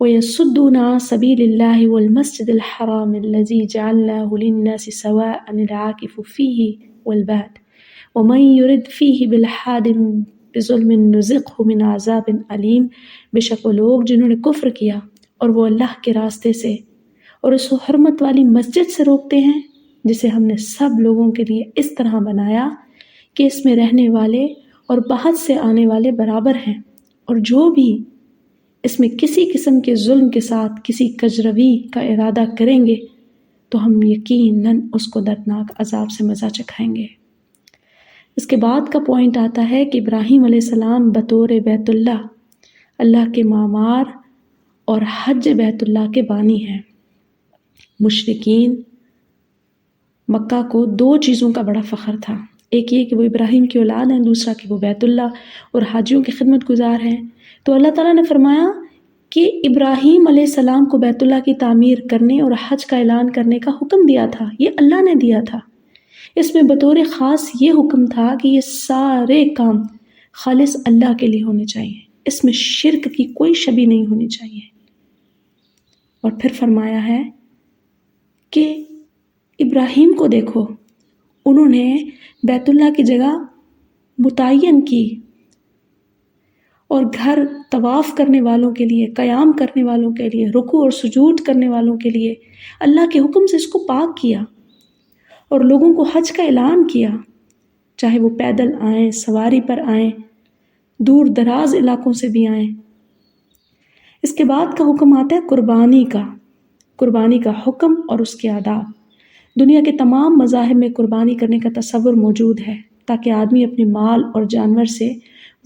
ويصدون عن سبيل الله والمسجد الحرام الذي جعلناه للناس سواء العاكف فيه والباد ومن يرد فيه بالحاد بظلم نذقه من عذاب علیم۔ بے شک وہ لوگ جنہوں نے کفر کیا اور وہ اللہ کے راستے سے اور اس حرمت والی مسجد سے روکتے ہیں جسے ہم نے سب لوگوں کے لیے اس طرح بنایا کہ اس میں رہنے والے اور باہر سے آنے والے برابر ہیں، اور جو بھی اس میں کسی قسم کے ظلم کے ساتھ کسی کجروی کا ارادہ کریں گے تو ہم یقیناً اس کو دردناک عذاب سے مزہ چکھائیں گے۔ اس کے بعد کا پوائنٹ آتا ہے کہ ابراہیم علیہ السلام بطور بیت اللہ کے معمار اور حج بیت اللہ کے بانی ہیں۔ مشرکین مکہ کو دو چیزوں کا بڑا فخر تھا، ایک یہ کہ وہ ابراہیم کی اولاد ہیں، دوسرا کہ وہ بیت اللہ اور حاجیوں کی خدمت گزار ہیں۔ تو اللہ تعالیٰ نے فرمایا کہ ابراہیم علیہ السلام کو بیت اللہ کی تعمیر کرنے اور حج کا اعلان کرنے کا حکم دیا تھا، یہ اللہ نے دیا تھا۔ اس میں بطور خاص یہ حکم تھا کہ یہ سارے کام خالص اللہ کے لیے ہونے چاہیے، اس میں شرک کی کوئی شبیہ نہیں ہونی چاہیے۔ اور پھر فرمایا ہے کہ ابراہیم کو دیکھو، انہوں نے بیت اللہ کی جگہ متعین کی اور گھر طواف کرنے والوں کے لیے، قیام کرنے والوں کے لیے، رکوع اور سجود کرنے والوں کے لیے اللہ کے حکم سے اس کو پاک کیا اور لوگوں کو حج کا اعلان کیا، چاہے وہ پیدل آئیں، سواری پر آئیں، دور دراز علاقوں سے بھی آئیں۔ اس کے بعد کا حکم آتا ہے قربانی کا حکم اور اس کے آداب۔ دنیا کے تمام مذاہب میں قربانی کرنے کا تصور موجود ہے تاکہ آدمی اپنے مال اور جانور سے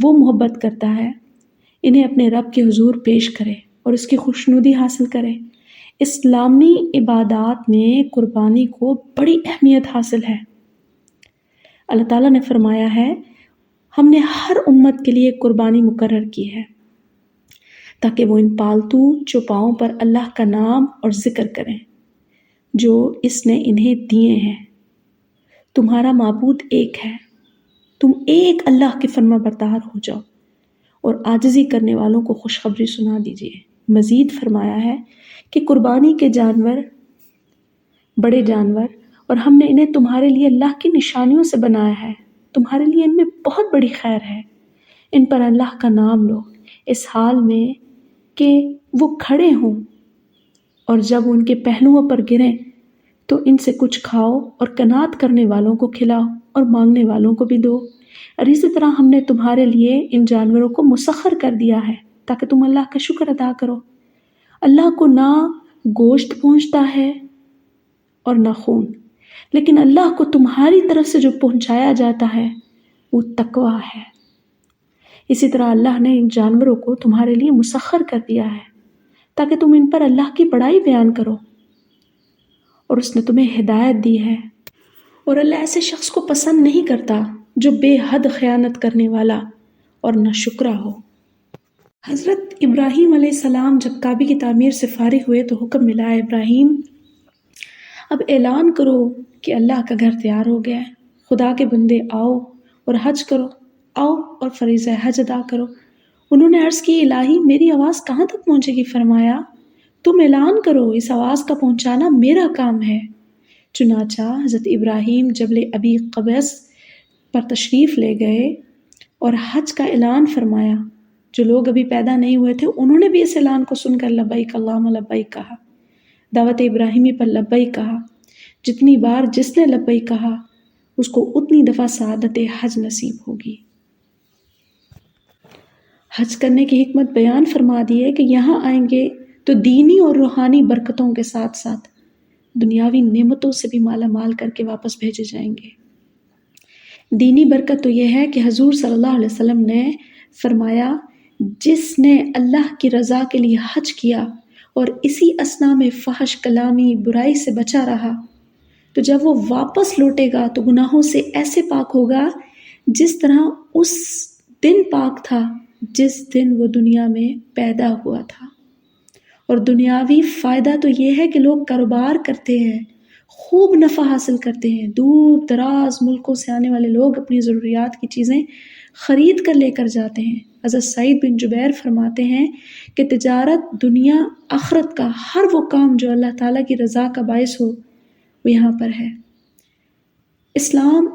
وہ محبت کرتا ہے انہیں اپنے رب کے حضور پیش کرے اور اس کی خوشنودی حاصل کرے۔ اسلامی عبادات میں قربانی کو بڑی اہمیت حاصل ہے۔ اللہ تعالیٰ نے فرمایا ہے ہم نے ہر امت کے لیے قربانی مقرر کی ہے تاکہ وہ ان پالتو چوپاؤں پر اللہ کا نام اور ذکر کریں جو اس نے انہیں دیے ہیں۔ تمہارا معبود ایک ہے، تم ایک اللہ کے فرما بردار ہو جاؤ اور عاجزی کرنے والوں کو خوشخبری سنا دیجیے۔ مزید فرمایا ہے کہ قربانی کے جانور بڑے جانور اور ہم نے انہیں تمہارے لیے اللہ کی نشانیوں سے بنایا ہے، تمہارے لیے ان میں بہت بڑی خیر ہے، ان پر اللہ کا نام لو اس حال میں کہ وہ کھڑے ہوں، اور جب ان کے پہلوؤں پر گریں تو ان سے کچھ کھاؤ اور قناعت کرنے والوں کو کھلاؤ اور مانگنے والوں کو بھی دو۔ اور اسی طرح ہم نے تمہارے لیے ان جانوروں کو مسخر کر دیا ہے تاکہ تم اللہ کا شکر ادا کرو۔ اللہ کو نہ گوشت پہنچتا ہے اور نہ خون، لیکن اللہ کو تمہاری طرف سے جو پہنچایا جاتا ہے وہ تقویٰ ہے۔ اسی طرح اللہ نے ان جانوروں کو تمہارے لیے مسخر کر دیا ہے تاکہ تم ان پر اللہ کی بڑائی بیان کرو، اور اس نے تمہیں ہدایت دی ہے۔ اور اللہ ایسے شخص کو پسند نہیں کرتا جو بے حد خیانت کرنے والا اور ناشکرا ہو۔ حضرت ابراہیم علیہ السلام جب کعبے کی تعمیر سے فارغ ہوئے تو حکم ملا ہے ابراہیم اب اعلان کرو کہ اللہ کا گھر تیار ہو گیا ہے، خدا کے بندے آؤ اور حج کرو، آؤ اور فریضہ حج ادا کرو۔ انہوں نے عرض کی الہی میری آواز کہاں تک پہنچے گی؟ فرمایا تم اعلان کرو، اس آواز کا پہنچانا میرا کام ہے۔ چنانچہ حضرت ابراہیم جبل ابی قبیس پر تشریف لے گئے اور حج کا اعلان فرمایا۔ جو لوگ ابھی پیدا نہیں ہوئے تھے انہوں نے بھی اس اعلان کو سن کر لبیک اللہم لبیک کہا، دعوت ابراہیمی پر لبیک کہا۔ جتنی بار جس نے لبیک کہا اس کو اتنی دفعہ سعادت حج نصیب ہوگی۔ حج کرنے کی حکمت بیان فرما دی ہے کہ یہاں آئیں گے تو دینی اور روحانی برکتوں کے ساتھ ساتھ دنیاوی نعمتوں سے بھی مالا مال کر کے واپس بھیجے جائیں گے۔ دینی برکت تو یہ ہے کہ حضور صلی اللہ علیہ وسلم نے فرمایا جس نے اللہ کی رضا کے لیے حج کیا اور اسی اثناء میں فحش کلامی برائی سے بچا رہا تو جب وہ واپس لوٹے گا تو گناہوں سے ایسے پاک ہوگا جس طرح اس دن پاک تھا جس دن وہ دنیا میں پیدا ہوا تھا۔ اور دنیاوی فائدہ تو یہ ہے کہ لوگ کاروبار کرتے ہیں، خوب نفع حاصل کرتے ہیں، دور دراز ملکوں سے آنے والے لوگ اپنی ضروریات کی چیزیں خرید کر لے کر جاتے ہیں۔ حضرت سعید بن جبیر فرماتے ہیں کہ تجارت دنیا آخرت کا ہر وہ کام جو اللہ تعالیٰ کی رضا کا باعث ہو وہ یہاں پر ہے۔ اسلام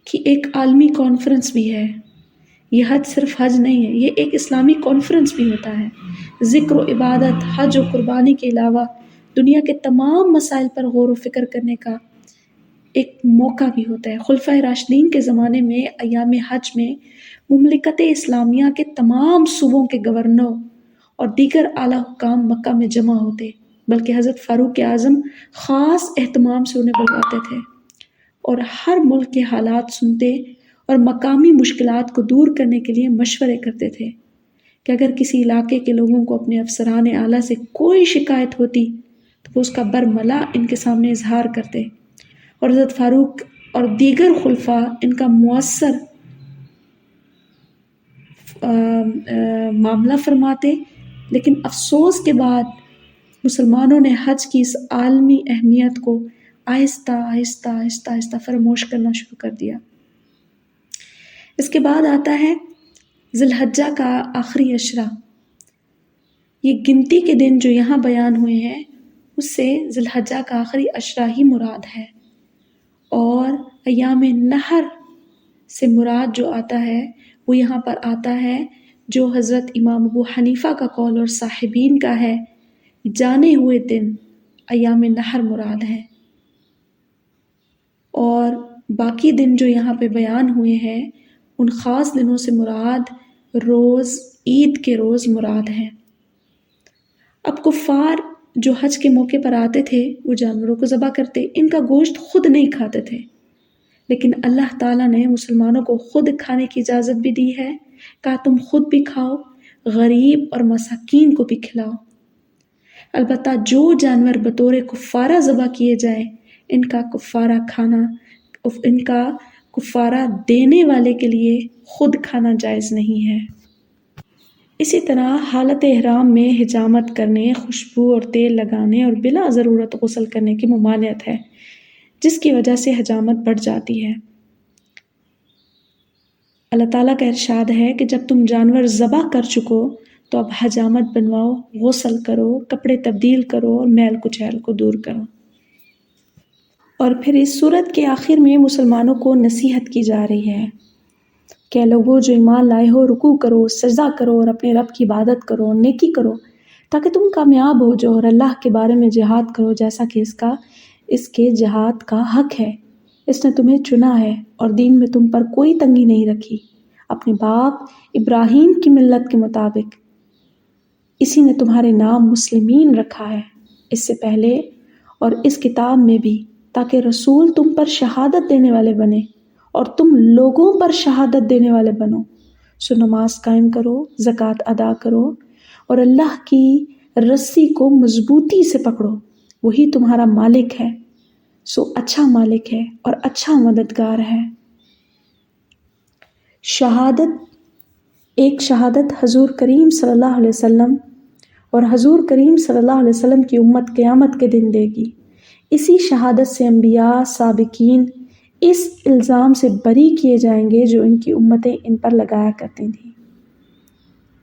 کی ایک عالمی کانفرنس بھی ہے، یہ حج صرف حج نہیں ہے، یہ ایک اسلامی کانفرنس بھی ہوتا ہے۔ ذکر و عبادت، حج و قربانی کے علاوہ دنیا کے تمام مسائل پر غور و فکر کرنے کا ایک موقع بھی ہوتا ہے۔ خلفائے راشدین کے زمانے میں ایام حج میں مملکت اسلامیہ کے تمام صوبوں کے گورنر اور دیگر اعلیٰ حکام مکہ میں جمع ہوتے بلکہ حضرت فاروق اعظم خاص اہتمام سے انہیں بلواتے تھے اور ہر ملک کے حالات سنتے اور مقامی مشکلات کو دور کرنے کے لیے مشورے کرتے تھے کہ اگر کسی علاقے کے لوگوں کو اپنے افسران اعلیٰ سے کوئی شکایت ہوتی تو وہ اس کا برملا ان کے سامنے اظہار کرتے اور حضرت فاروق اور دیگر خلفاء ان کا مؤثر معاملہ فرماتے۔ لیکن افسوس کے بعد مسلمانوں نے حج کی اس عالمی اہمیت کو آہستہ آہستہ آہستہ آہستہ فراموش کرنا شروع کر دیا۔ اس کے بعد آتا ہے ذی الحجہ کا آخری عشرہ۔ یہ گنتی کے دن جو یہاں بیان ہوئے ہیں اس سے ذی الحجہ کا آخری عشرہ ہی مراد ہے، اور ایام نحر سے مراد جو آتا ہے وہ یہاں پر آتا ہے جو حضرت امام ابو حنیفہ کا قول اور صاحبین کا ہے، جانے ہوئے دن ایام نحر مراد ہے، اور باقی دن جو یہاں پہ بیان ہوئے ہیں ان خاص دنوں سے مراد روز عید کے روز مراد ہیں۔ اب کفار جو حج کے موقع پر آتے تھے وہ جانوروں کو ذبح کرتے، ان کا گوشت خود نہیں کھاتے تھے، لیکن اللہ تعالیٰ نے مسلمانوں کو خود کھانے کی اجازت بھی دی ہے، کہا تم خود بھی کھاؤ، غریب اور مساکین کو بھی کھلاؤ۔ البتہ جو جانور بطور کفارہ ذبح کیے جائیں ان کا کفارہ کھانا، ان کا کفارہ دینے والے کے لیے خود کھانا جائز نہیں ہے۔ اسی طرح حالت احرام میں حجامت کرنے، خوشبو اور تیل لگانے اور بلا ضرورت غسل کرنے کی ممانعت ہے، جس کی وجہ سے حجامت بڑھ جاتی ہے۔ اللہ تعالیٰ کا ارشاد ہے کہ جب تم جانور ذبح کر چکو تو اب حجامت بنواؤ، غسل کرو، کپڑے تبدیل کرو اور میل کچیل کو دور کرو۔ اور پھر اس سورت کے آخر میں مسلمانوں کو نصیحت کی جا رہی ہے کہ لوگوں جو ایمان لائے ہو، رکوع کرو، سجدہ کرو اور اپنے رب کی عبادت کرو، نیکی کرو تاکہ تم کامیاب ہو جاؤ، اور اللہ کے بارے میں جہاد کرو جیسا کہ اس کے جہاد کا حق ہے۔ اس نے تمہیں چنا ہے اور دین میں تم پر کوئی تنگی نہیں رکھی، اپنے باپ ابراہیم کی ملت کے مطابق اسی نے تمہارے نام مسلمین رکھا ہے اس سے پہلے اور اس کتاب میں بھی، تاکہ رسول تم پر شہادت دینے والے بنے اور تم لوگوں پر شہادت دینے والے بنو۔ سو نماز قائم کرو، زکوٰۃ ادا کرو اور اللہ کی رسی کو مضبوطی سے پکڑو، وہی تمہارا مالک ہے، سو اچھا مالک ہے اور اچھا مددگار ہے۔ شہادت حضور کریم صلی اللہ علیہ وسلم اور حضور کریم صلی اللہ علیہ وسلم کی امت قیامت کے دن دے گی۔ اسی شہادت سے انبیاء سابقین اس الزام سے بری کیے جائیں گے جو ان کی امتیں ان پر لگایا کرتی تھیں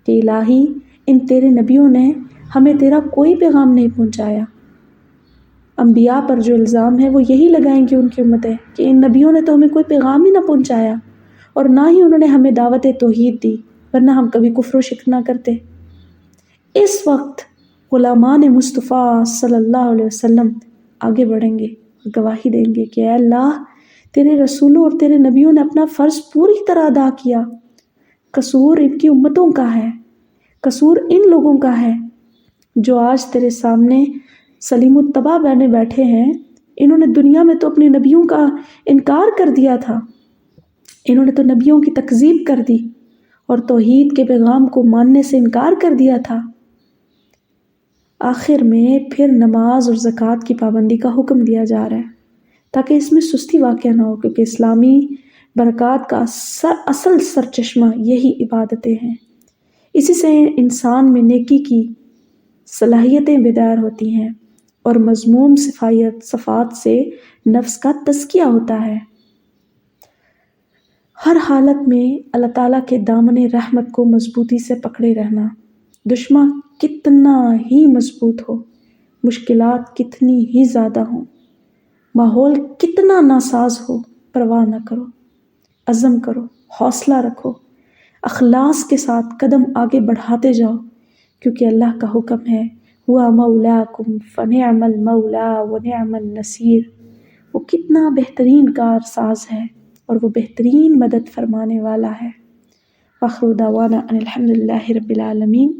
کہ الہی ان تیرے نبیوں نے ہمیں تیرا کوئی پیغام نہیں پہنچایا۔ انبیاء پر جو الزام ہے وہ یہی لگائیں گے ان کی امتیں کہ ان نبیوں نے تو ہمیں کوئی پیغام ہی نہ پہنچایا اور نہ ہی انہوں نے ہمیں دعوت توحید دی، ورنہ ہم کبھی کفر و شرک نہ کرتے۔ اس وقت غلامان مصطفیٰ صلی اللہ علیہ وسلم آگے بڑھیں گے، گواہی دیں گے کہ اے اللہ تیرے رسولوں اور تیرے نبیوں نے اپنا فرض پوری طرح ادا کیا، قصور ان کی امتوں کا ہے، قصور ان لوگوں کا ہے جو آج تیرے سامنے سلیم التبا بنے بیٹھے ہیں۔ انہوں نے دنیا میں تو اپنے نبیوں کا انکار کر دیا تھا، انہوں نے تو نبیوں کی تکذیب کر دی اور توحید کے پیغام کو ماننے سے انکار کر دیا تھا۔ آخر میں پھر نماز اور زکوٰۃ کی پابندی کا حکم دیا جا رہا ہے تاکہ اس میں سستی واقع نہ ہو، کیونکہ اسلامی برکات کا اصل سرچشمہ یہی عبادتیں ہیں۔ اسی سے انسان میں نیکی کی صلاحیتیں بیدار ہوتی ہیں اور مذموم صفات سے نفس کا تزکیہ ہوتا ہے۔ ہر حالت میں اللہ تعالیٰ کے دامن رحمت کو مضبوطی سے پکڑے رہنا، دشمن کتنا ہی مضبوط ہو، مشکلات کتنی ہی زیادہ ہوں، ماحول کتنا ناساز ہو، پرواہ نہ کرو، عزم کرو، حوصلہ رکھو، اخلاص کے ساتھ قدم آگے بڑھاتے جاؤ، کیونکہ اللہ کا حکم ہے ہوا مولاکم فنعم المولا ونعم النصیر، وہ کتنا بہترین کارساز ہے اور وہ بہترین مدد فرمانے والا ہے۔ وآخر دعوانا ان الحمد للہ رب العالمین۔